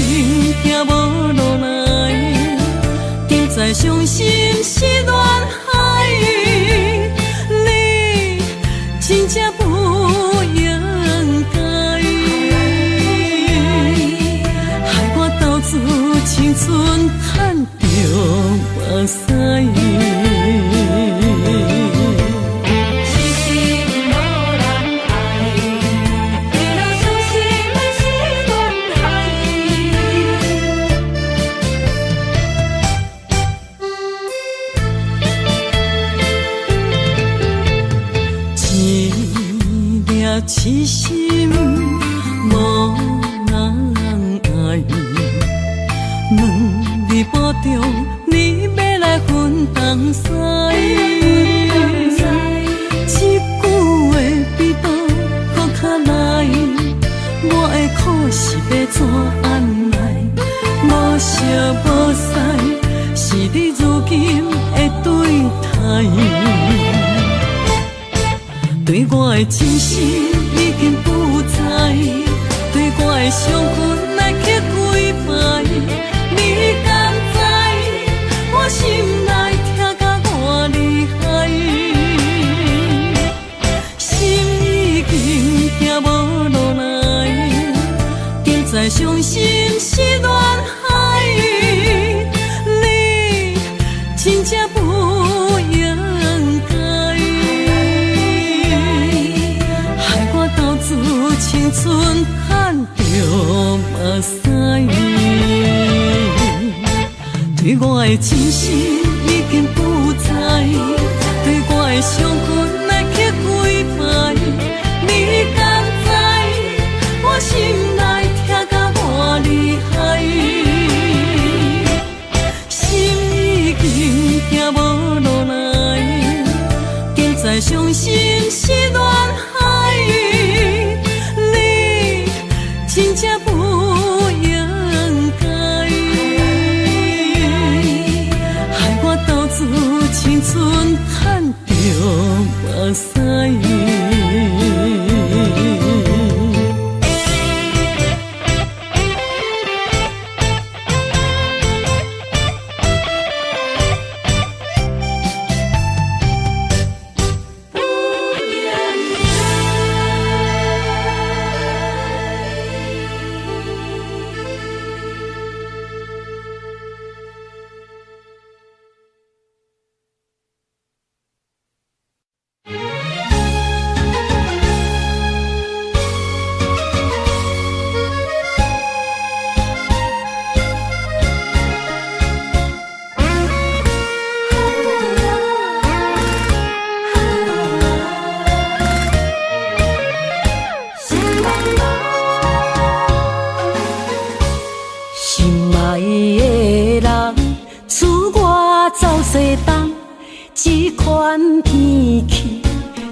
行无落来，定在伤心是恋海，你真正不应该。青春赚着目屎，痴心无人爱，为了伤心的是恋海。一粒痴心无人爱。两字保重，你要来分东西。一句话比刀搁较来，我的苦是要怎安来？无惜无使，是你如今的对待。对我的真心已经不知，对我的伤痕来去几摆。你敢知我心内痛甲偌厉害？心已经行无落来，定在伤心是恋海，你真正不应该，害我斗志青春赚着目屎。对我的真心已经不知，对我的伤痕来去几摆，你敢知我心内痛甲偌厉害？心已经行无落来，定在伤心是恋海，款天气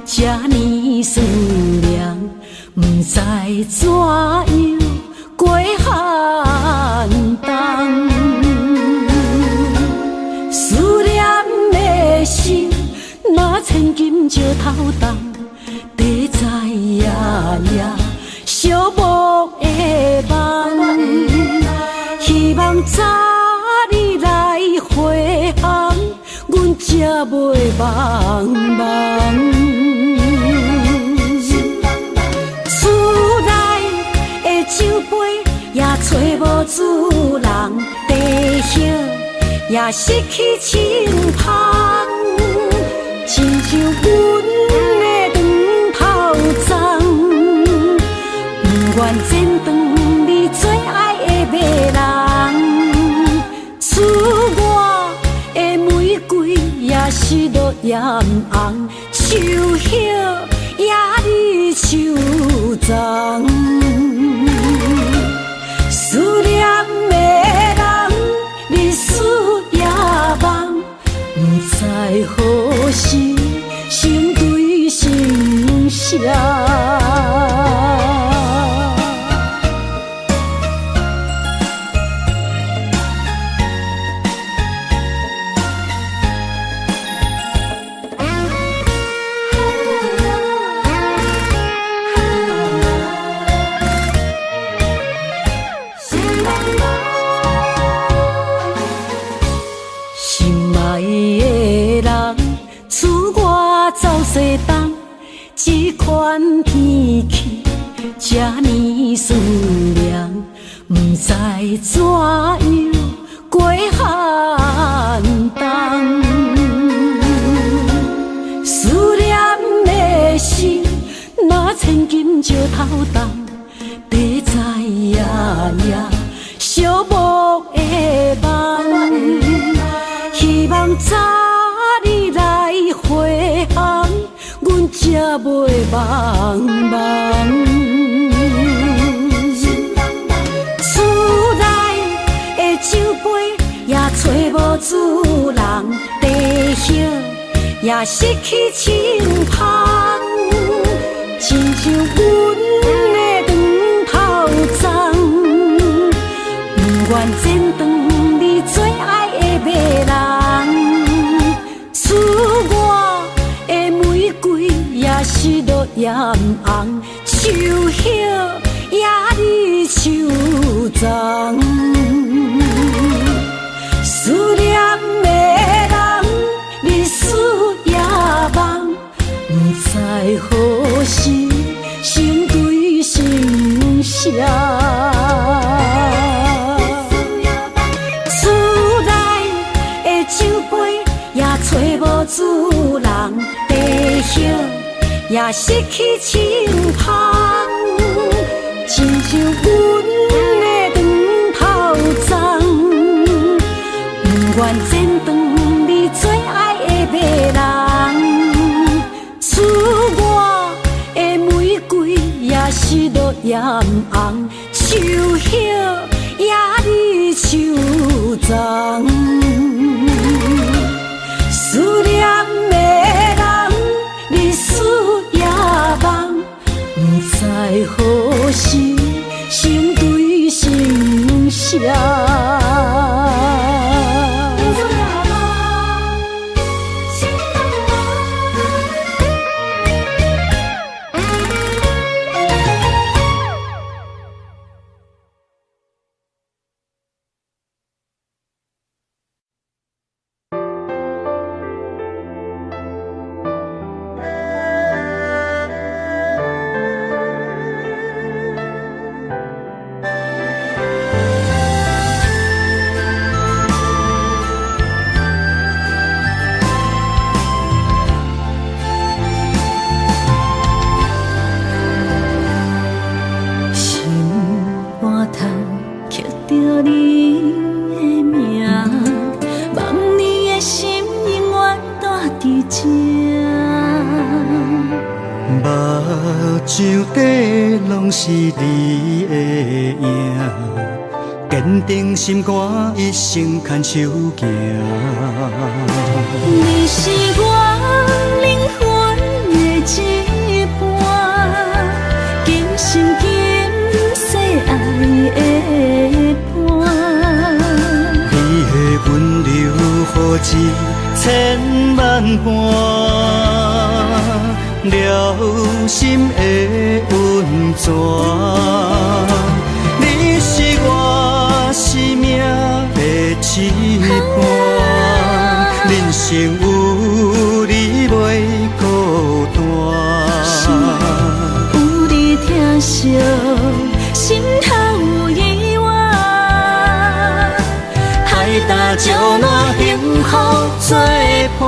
这呢酸凉，不知怎样过寒冬。思念的心，若千金石头重，地在夜夜寂寞的梦。希望早日来回航，阮才袂茫茫。厝内的酒杯也找无主人，地叶也失去清芳，亲像阮的长头鬃，不愿剪断你最爱的马人。厝外的玫瑰也是落艳红，树叶也离树丛。思念的人，日思夜梦，不知何时成对成双。走西东，这款天气这呢酸凉，不知怎样过寒冬。思念的心，若千金石头重，地在夜夜寂寞的梦。希望早日来回航，阮才袂茫茫。厝内的酒杯也找无主人，地叶也失去清芳，亲像阮的长头鬃，不愿剪断你最爱的马人。厝外的玫瑰也是落艳红，树叶也离树丛。思念的人，日思夜梦，不知何时成对成双。厝内的酒杯也找无主人，地叶也失去清芳，亲像阮的长头鬃，不愿剪断你最爱的马人。厝外的玫瑰也是落艳红，树叶也离树丛。思念的人，日思夜梦，不知何时成对成双。手底拢是你的影，坚定心肝，一生牵手行。你是我一半，今生今世爱的伴。你的温柔，何止千万般，了心的温泉。你是我生命的一半，人生有你袂孤单。有你疼惜，心头有意外，海大石烂，幸福作伴。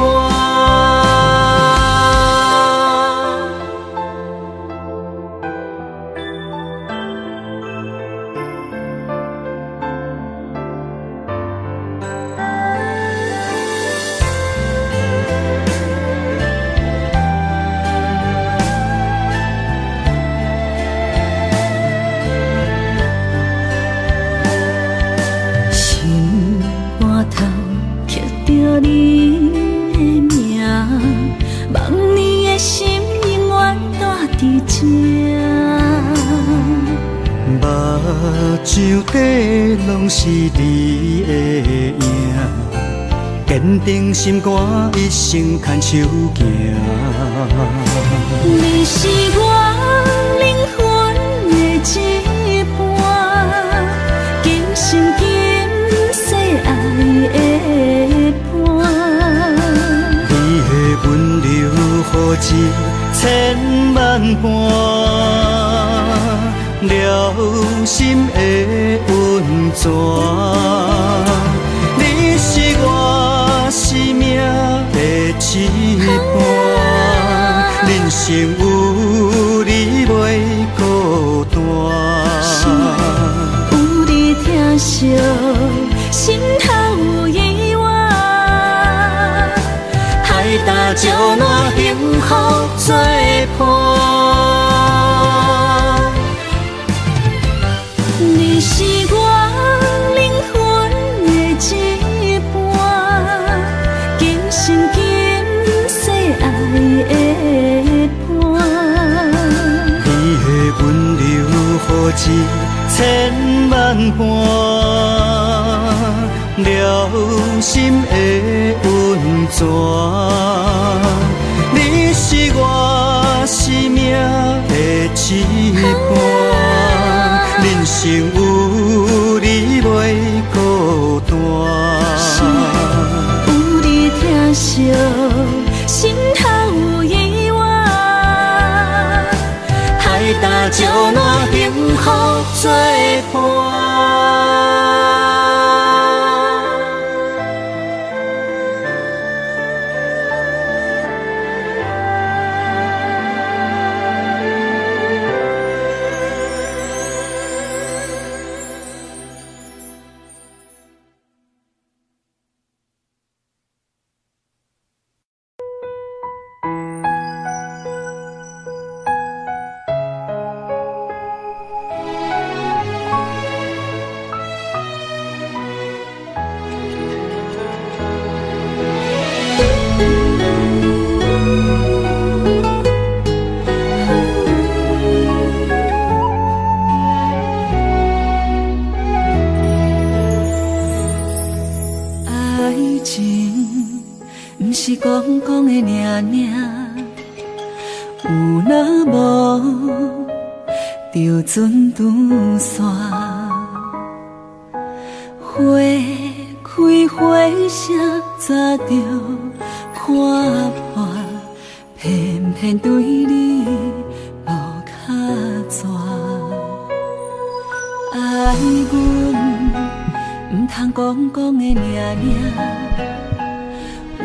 目睭底拢是你的影，坚定心肝，一生牵手行。你是我灵魂的一半，今生今世爱的伴。你的温柔，何止千万般，了心的温泉。你是我生命的一半，人生有你袂孤单。有你疼惜，心头有意外，海大石烂，幸福作伴。你是我灵魂的一半，今生今世爱的伴。你的温柔，何止千万般，了心的温泉。你是我生命的一半，人生有你袂孤单。有你疼惜，心头有意外，海大石烂，幸福作伴。是讲讲的尔，有若无就准断线。花开花谢早就看破，偏偏对你无卡纸。爱阮唔通讲讲的尔。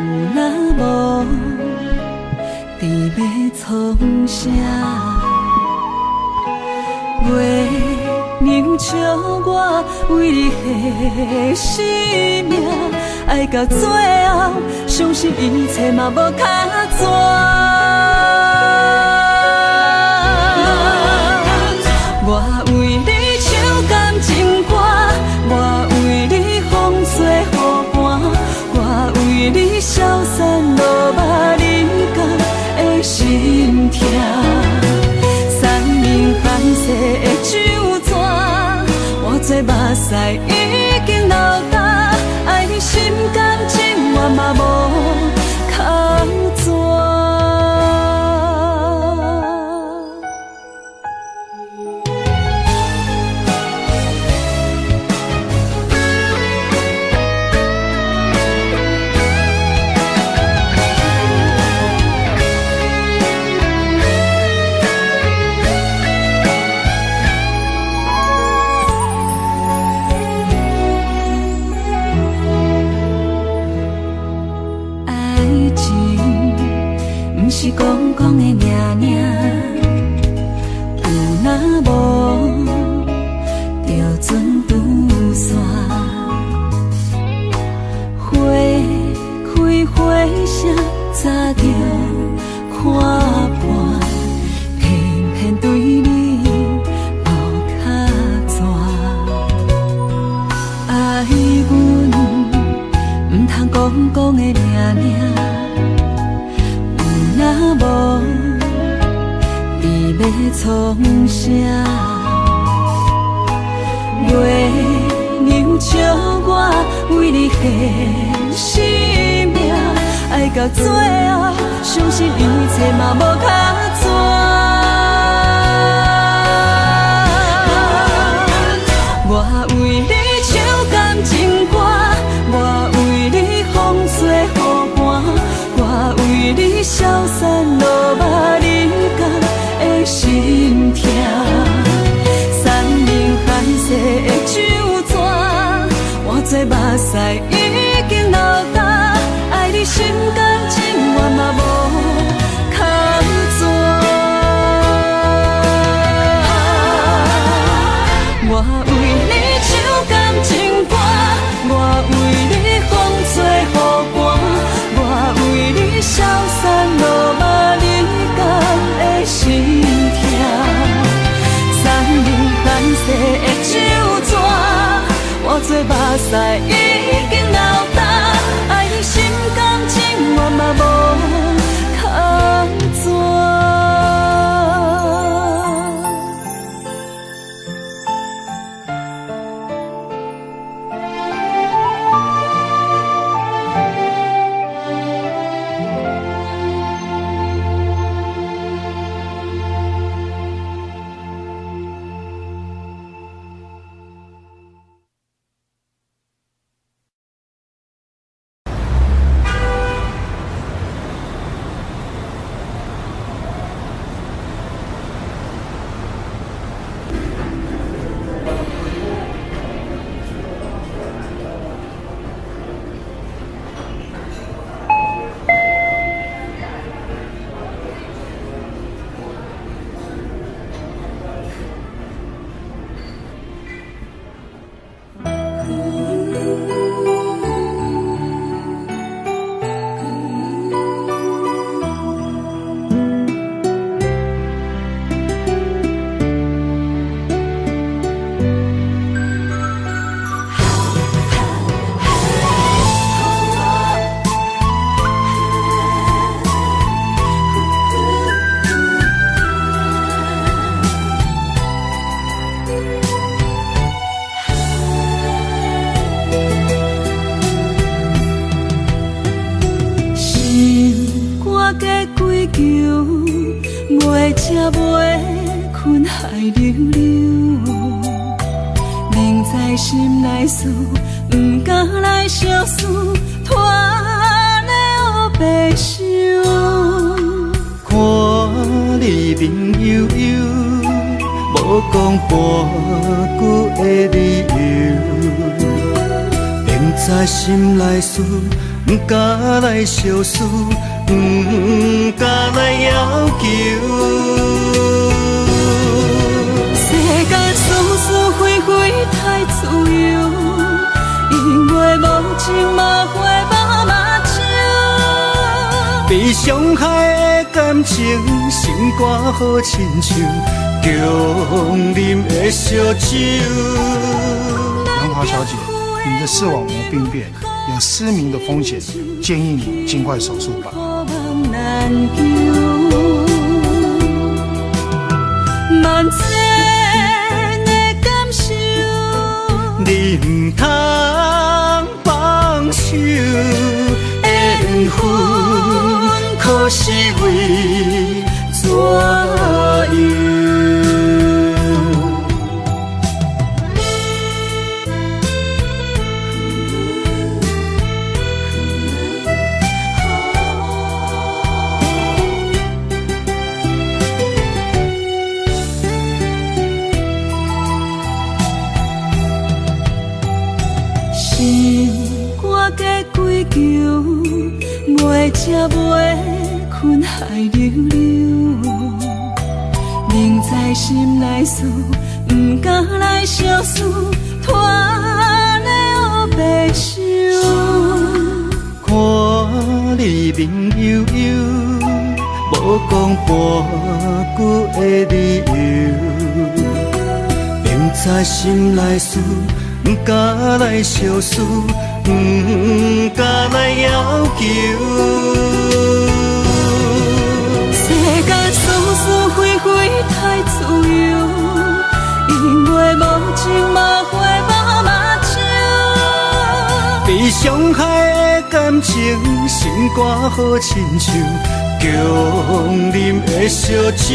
有若无，伫要创啥？袂能笑我为你牺生命，爱到最后，相信一切嘛无卡纸。我为你唱感情歌，我为你风吹雨寒，我为你消散落目人间的心痛。山明海誓的酒泉，我做目屎已经流干，爱你心甘情愿嘛无空转。是讲讲的命命，有若无就准拄线。花开花谢，早就看破，偏偏对你无卡纸。爱阮唔通讲讲的命命。若无，你要创啥？月亮笑我为你献生命，爱到最后，相信一切嘛无卡纸。我为你唱感情歌，我为你风吹雨寒，我为你消散落寞人间的心痛。山明海誓的酒泉，我做目屎已经流干，爱你心甘情愿嘛无空转。我为你唱感情歌，我为你风吹雨寒，我为你消散落寞人间的心痛。山明海誓的酒泉，我做目屎已经流干，爱你心甘情愿嘛无空转。袂食袂困海溜溜，明知心内事，不敢来相思，拖的黑白想。看你面悠悠，无讲半句的理由，明知心内事，不敢来相思。不敢来要求，世间事事非非太自由，因为无情嘛会无目睭。被伤害的感情，心肝好亲像强啉的烧酒。杨华小姐，你的视网膜病变，有失明的风险，建议你尽快手术吧。难求。万千的感受，你唔通放手，缘分可是为怎样？袂食袂困海流流，明知心内事，不敢来相思，拖咧黑白想。看你面悠悠，无讲半句的理由，明知心内事，不敢来相思。不敢来要求，世间事事非非太自由，因为无情嘛会无目睭，被伤害的感情，心肝好亲像强啉的烧酒。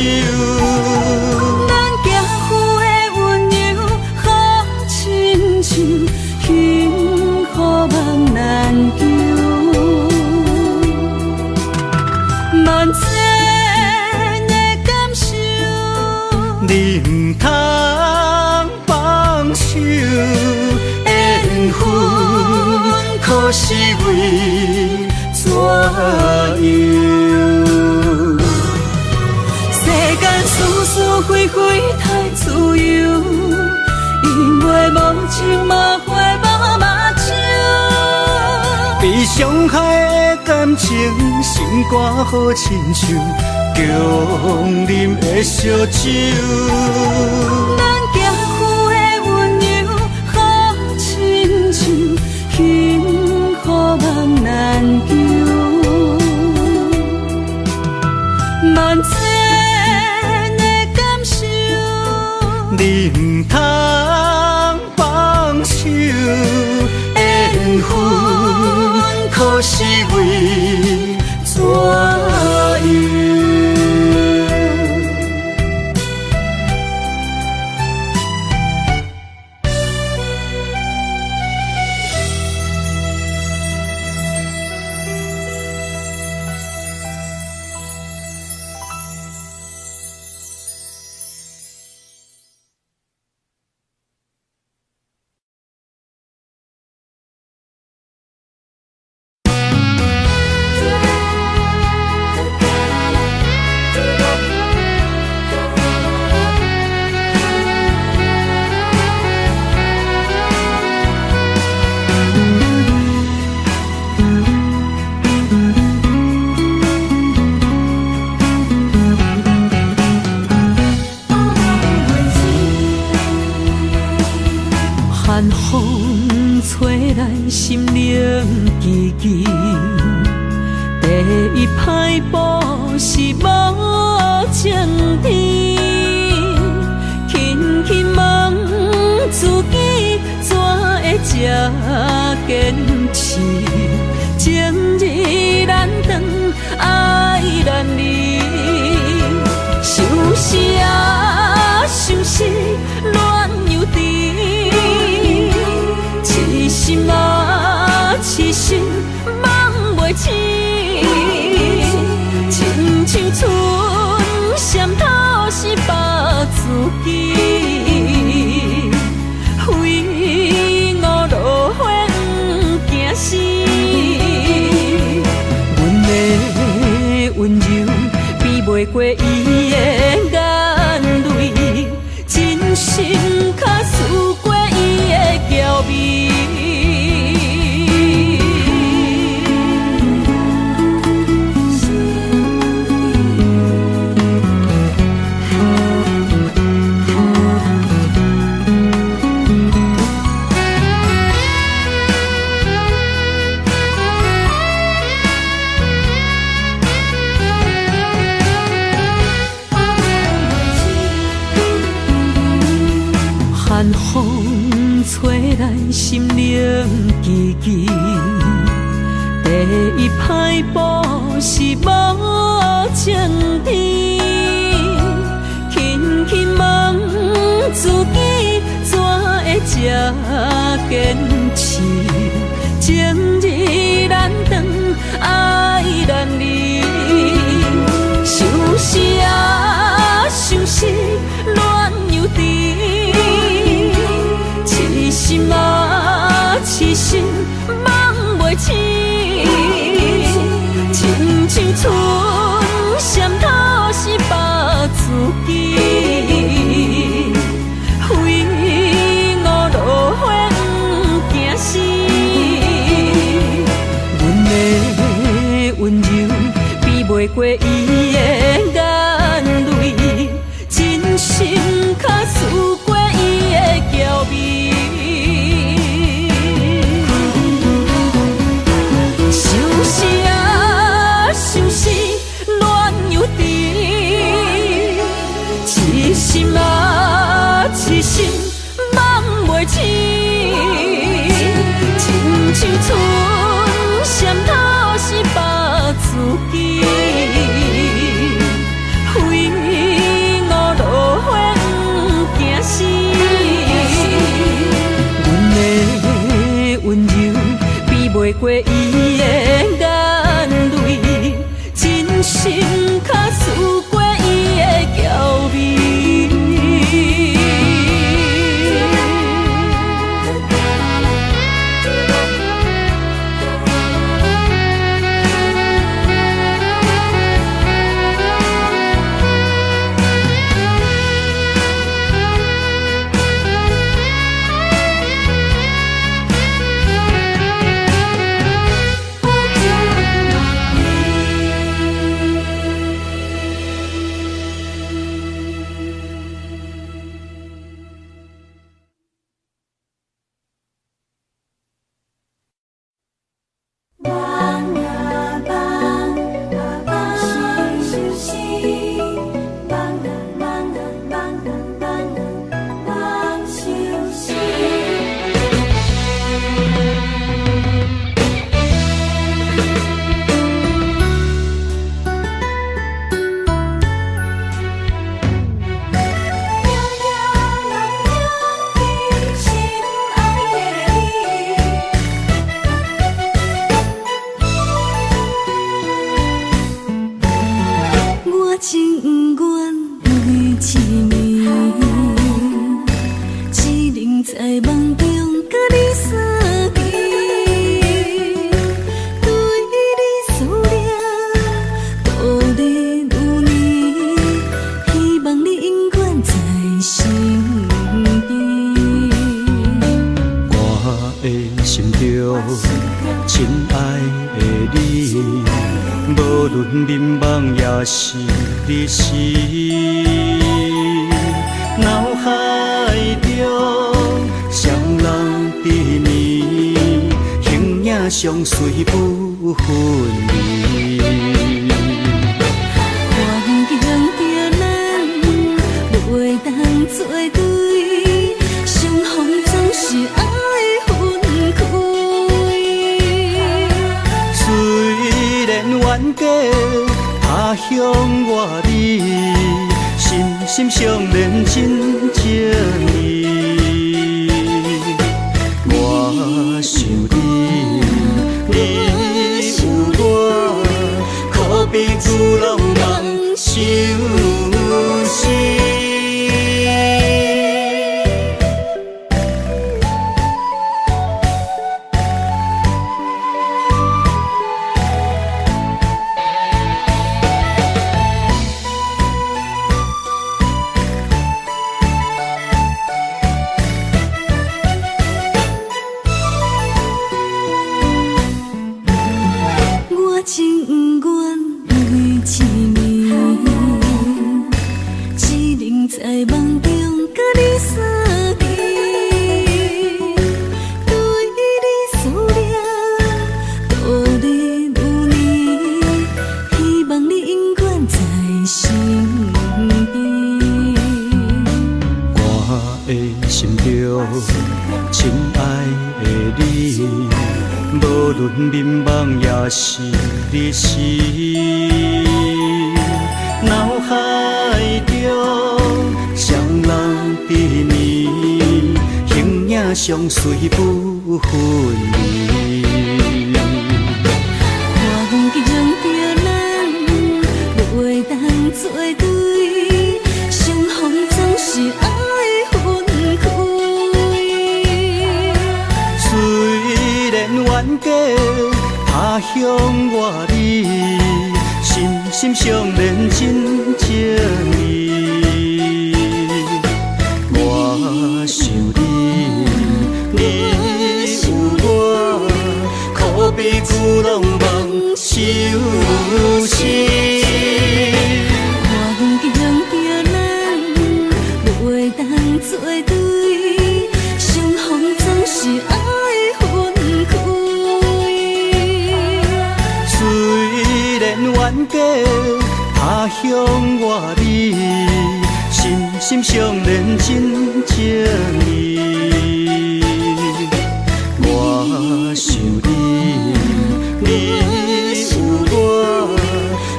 咱行赴的温柔好亲像幸福梦难求，万千的感受，你唔通放手，缘分可是为怎样？世间事事非非太自由，因为无情嘛会无目睭，被伤害的感情，心肝好亲像强啉的烧酒。咱行赴的温柔好亲像幸福梦难求，万千的感受，你唔通放手，缘分可是为怎样？寒风吹来心灵寂寂，第一摆步是无情天，轻轻问自己怎会这坚持，情义难断，爱难离，想死啊想死，恋又甜。痴心啊，痴心梦袂醒，亲像春闪透是白自己，飞五路花行死，阮的温柔比袂过伊的眼泪，真心较输过伊的娇美。晚风吹咱心灵记记，第一摆步是无情天，轻轻问自己怎会这坚持，情义难断，爱难离，想死啊想死，恋又甜。痴心啊，痴心梦袂醒，亲像春闪透是白自己，非我落花不惊死。阮的温柔比袂过伊的眼泪，真心较输过伊的娇媚。心啊，痴心梦袂醒，亲像春闪透是白自己，非我落花不惊死。阮的温柔比袂过伊的眼泪，真心较输过伊的娇媚。相随不分离，环境惊咱袂当做对，相逢总是爱分开。虽然冤家他乡外里，心心相连真情义。我想你有我，可比旧浪漫相思。着亲爱的你，无论迷茫也是日时，脑海中双人缠绵，形影相随不分离。环境着咱不会当作对，相逢总是爱分开。虽然冤家他乡外里，心相连真情义。我想你，你有我，可比旧浪漫相思。环境着咱不会当作对，相逢总是爱分开。虽然冤家他乡外里，心相连真情义。我想你，你有我，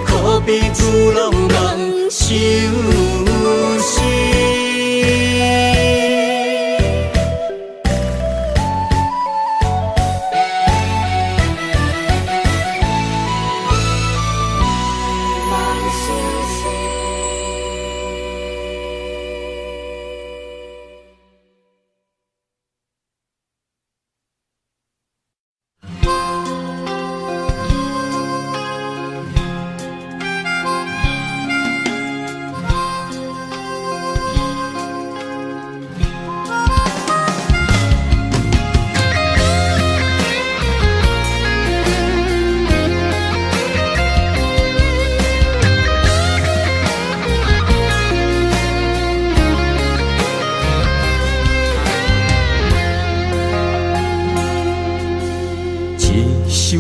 可比旧浪漫相思。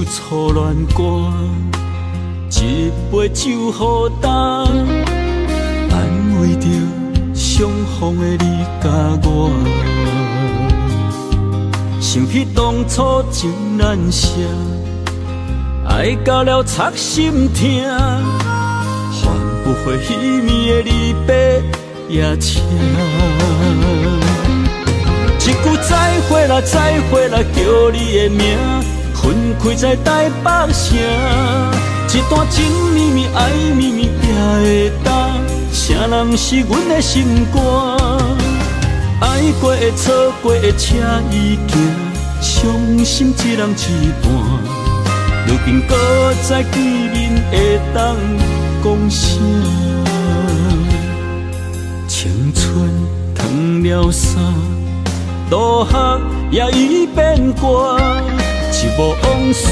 初恋歌，一杯酒予干，安慰着相逢的你甲我。想起当初真难舍，爱到了插心痛，换不回彼暝的离别夜车。一句再会啦，再会啦，叫你的名。分开在台北城，一段情绵绵爱绵绵也会当，谁人是阮的心肝？爱过的错过的车已行，伤心一人一半。如今搁再见面会当讲啥？青春褪了衫，渡客也已变歌。一幕往事，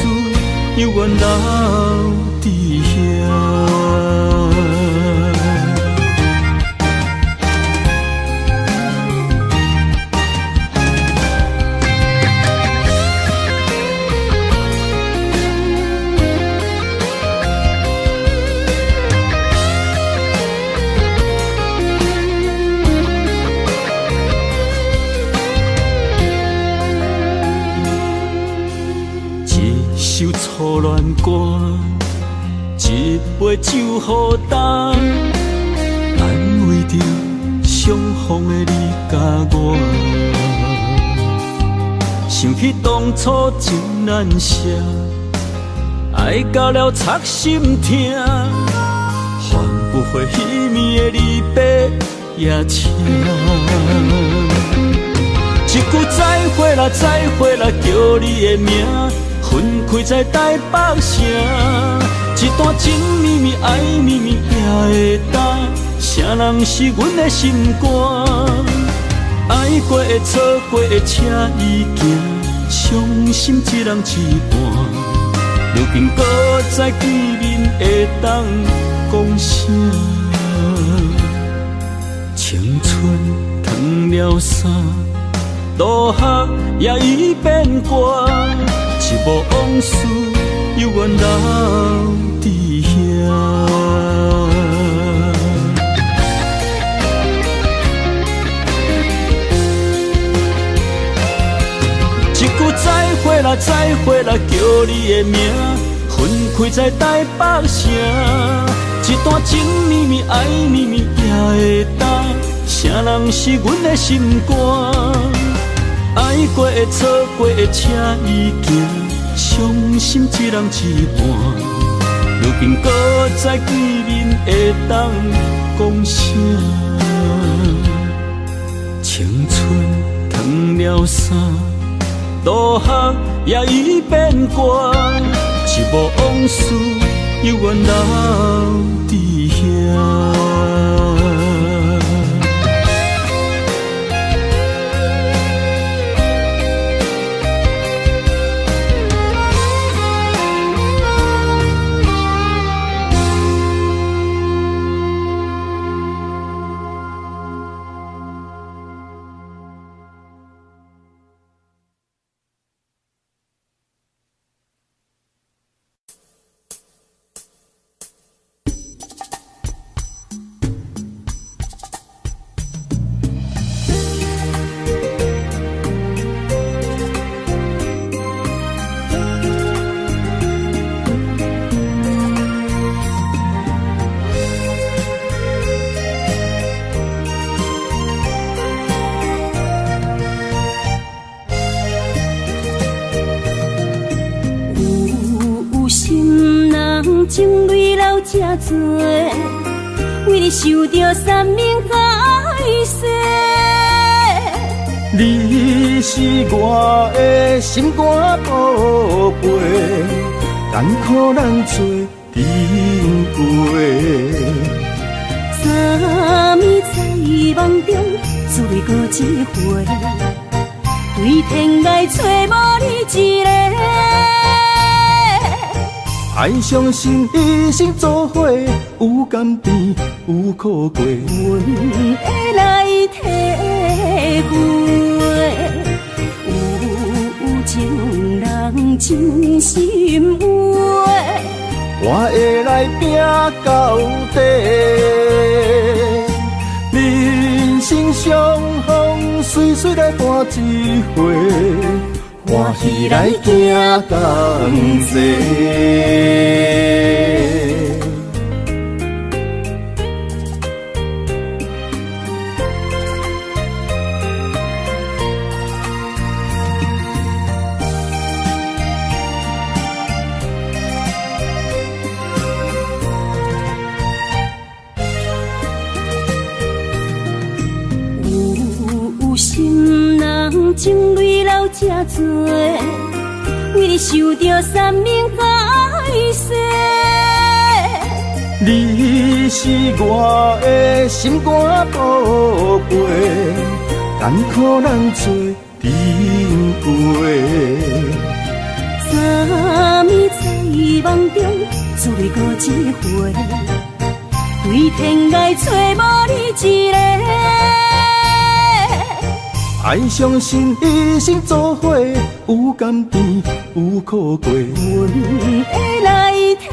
犹原留伫遐。首初恋歌，一杯酒予干，安慰着相逢的你甲我。想起当初真难舍，爱到了插心痛，换不回彼暝的离别夜车。一句再会啦，再会啦，叫你的名。分开在台北城，一段情绵绵爱绵绵也会当，谁人是阮的心肝？爱过的错过的车已行，伤心一人一半。如今搁再见面会当讲啥？青春褪了衫，渡客也已变歌。一幕往事，犹原留伫遐。啦，再会啦，叫你的名，分开在台北城。一段情绵绵，爱绵绵，也会当。啥人是阮的心肝？爱过的、错过的，请伊行。伤心一人一半，如今搁再见面，会当讲啥？青春褪了衫，落雨也已变寒，一幕往事犹原留伫遐。情泪流这多，为你受着三命海誓。你是我的心肝宝贝，艰苦咱做阵过。三暝在梦中，只为过一回，对天涯找无你一个。爱相信一生做伙，有甘甜有苦过，阮会来体会。有情人真心话，我会来拼到底。人生相逢，随随来伴一回。欢喜来行同齐。有心人情泪流这多，为你受着三命海誓。你是我的心肝宝贝，艰苦咱做阵过。三暝在梦中，只为过一回，对天涯找无你一个。爱相信一生做伙，有甘甜有苦过。阮会来体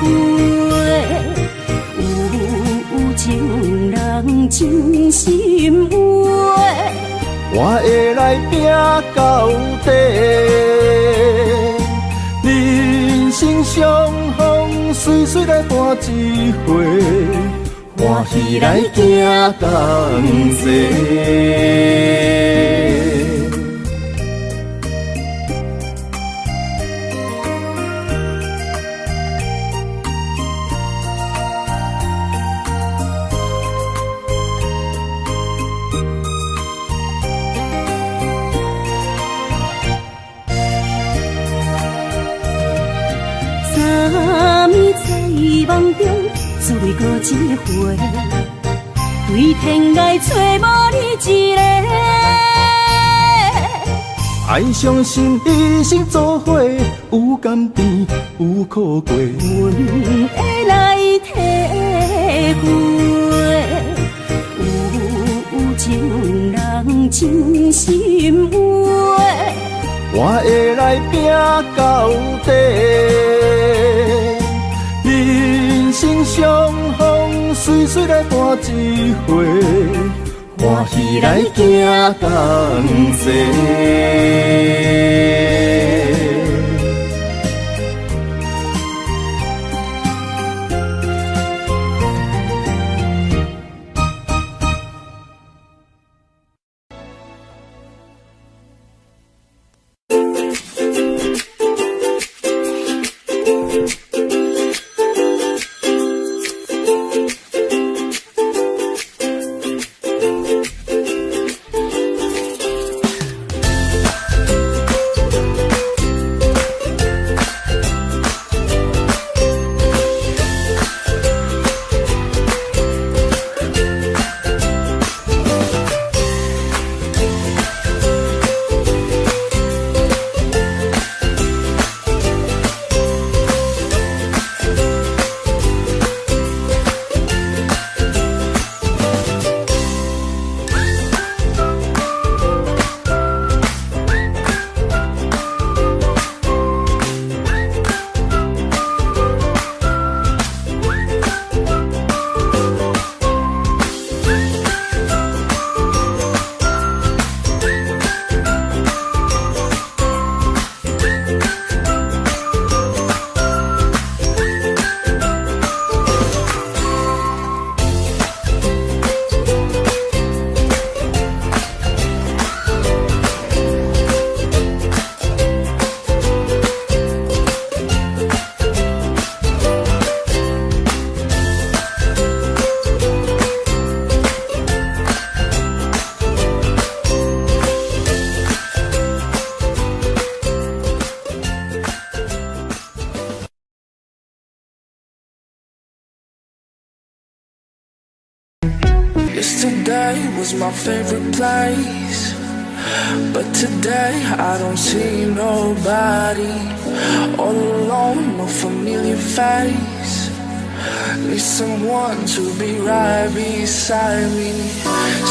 会，有情人真心话，我会来拼到底。人生相逢，随随来伴一回。欢喜来行同齐。三暝在梦中，只为过一回，对天涯找无你一个。爱相信一生做伙，有甘甜有苦过。阮会来体会，有情人真心话，我会来拼到底。人生相逢，随随来伴一回。欢喜来行同齐。Yesterday was my favorite place, but today I don't see nobody. All alone, no familiar face. Need someone to be right beside me.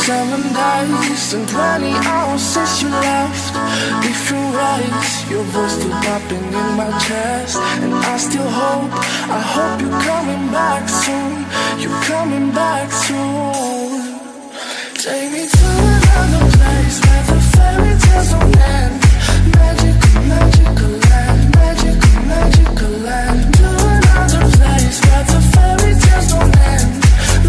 7 days and 20 hours since you left. Different ways, your voice still popping in my chest. And I still hope, I hope you're coming back soon. You're coming back soon. Take me to another place where the fairy tales don't end. Magical, magical land, magical, magical land. To another place where the fairy tales don't end.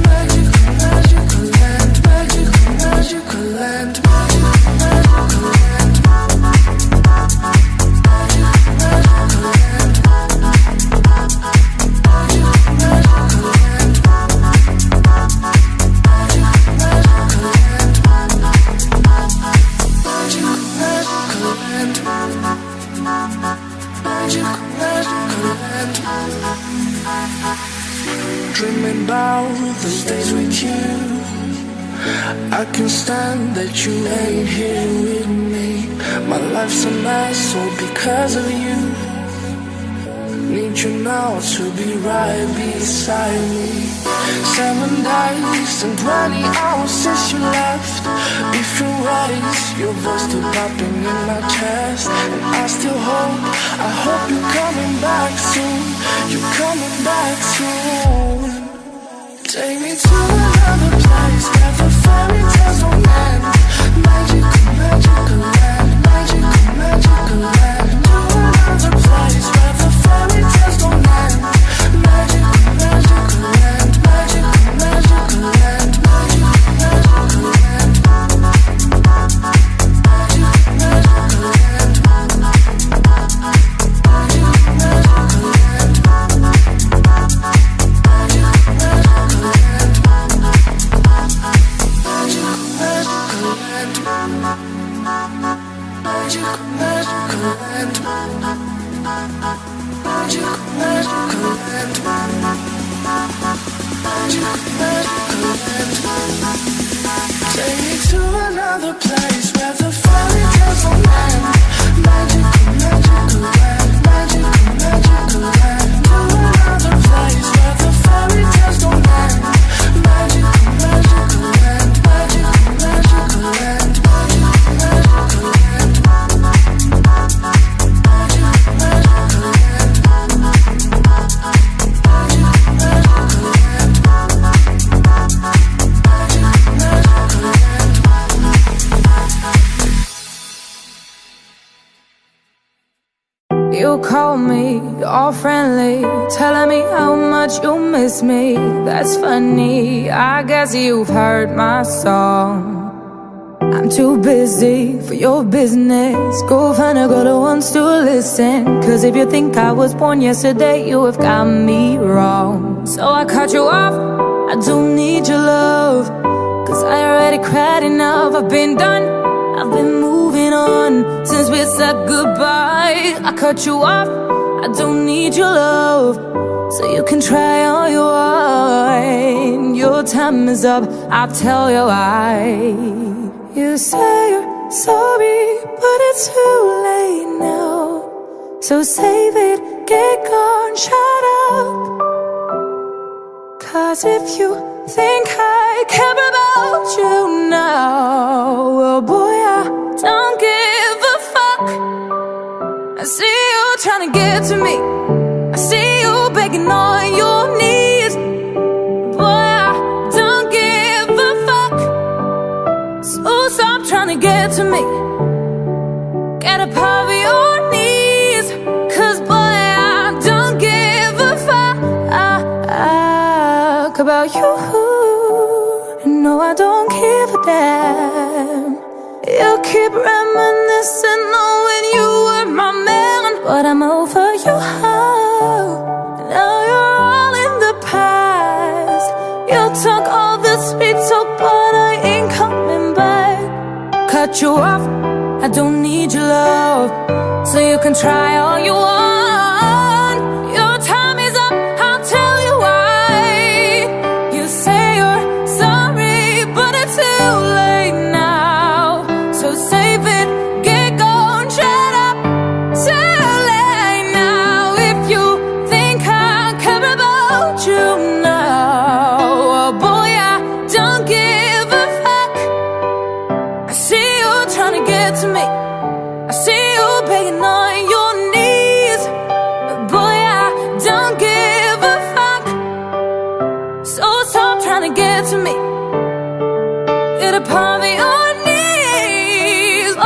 Magical, magical land, magical, magical land, magical, magical land. Magical, magical land. Magical, magical land. Dreaming about those days with you. I can't stand that you ain't here with me. My life's a mess all because of you. Need you now to be right beside me. 7 days and 20 hours since you left. Different ways, your voice still popping in my chest. And I still hope, I hope you're coming back soon. You're coming back soon. Take me to another place where the fairy tales don't end. Magical, magical land, magical, magical land. To another place where the fairy tales don't end. Magical, magical land, magical, magical land, magical, magical land. Magical, magical land. Magical, magical land. Take me to another place where the fairy tales don't end. Magical, magical land, magical, magical land. To another place where the fairy tales don't end. Magical, magical land, magical, magical land, magical, magical land. Magical, magical land. Magical, magical land. Magical, magical land. You call me all friendly, telling me how much you miss me. That's funny, I guess you've heard my song. I'm too busy for your business. Go find a girl who wants to listen. Cause if you think I was born yesterday, you have got me wrong. So I cut you off, I don't need your love. Cause I already cried enough, I've been done, I've been moving on since we said goodbye. I cut you off, I don't need your love. So you can try all you want. Your time is up, I'll tell you why. You say you're sorry, but it's too late now. So save it, get gone, shut up. Cause if you think I care about you now, well boy, I don't give a fuck. I see you trying to get to me, I see you begging on your knees. Boy, I don't give a fuck. So stop trying to get to me, get up off your knees. Cause boy, I don't give a fuck about you. No, I don't give a damn. You keep reminiscing on when you were my man, but I'm over you. Now you're all in the past. You took all the sweet talk, but I ain't coming back. Cut you off, I don't need your love. So you can try all you want. Your time is up, I'll tell you why. You say you're sorry, but it's too late now. So save it, get gone, shut up. Too late now. If you think I care about you now, oh boy, I don't give a fuck. I see you trying to get to me, I see you begging on your knees. Boy, I don't give a fuck. So stop trying to get to me, get up on your knees. Boy, I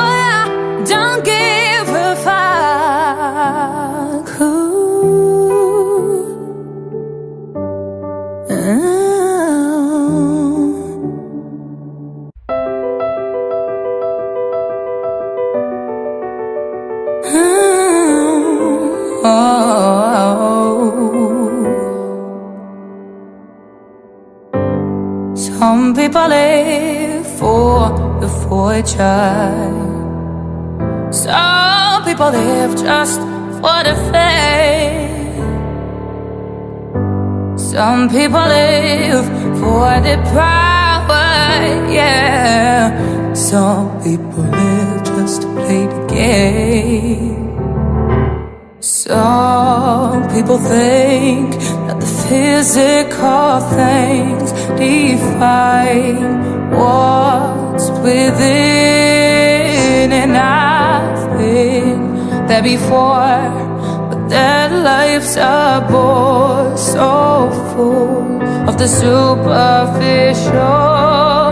don't give a fuck. Ooh. Some people live for the fortune. Some people live just for the fame. Some people live for the power, yeah. Some people live just to play the game. Some people think that the physical things define what's within. And I've been there before, but their lives are bored, so full of the superficial.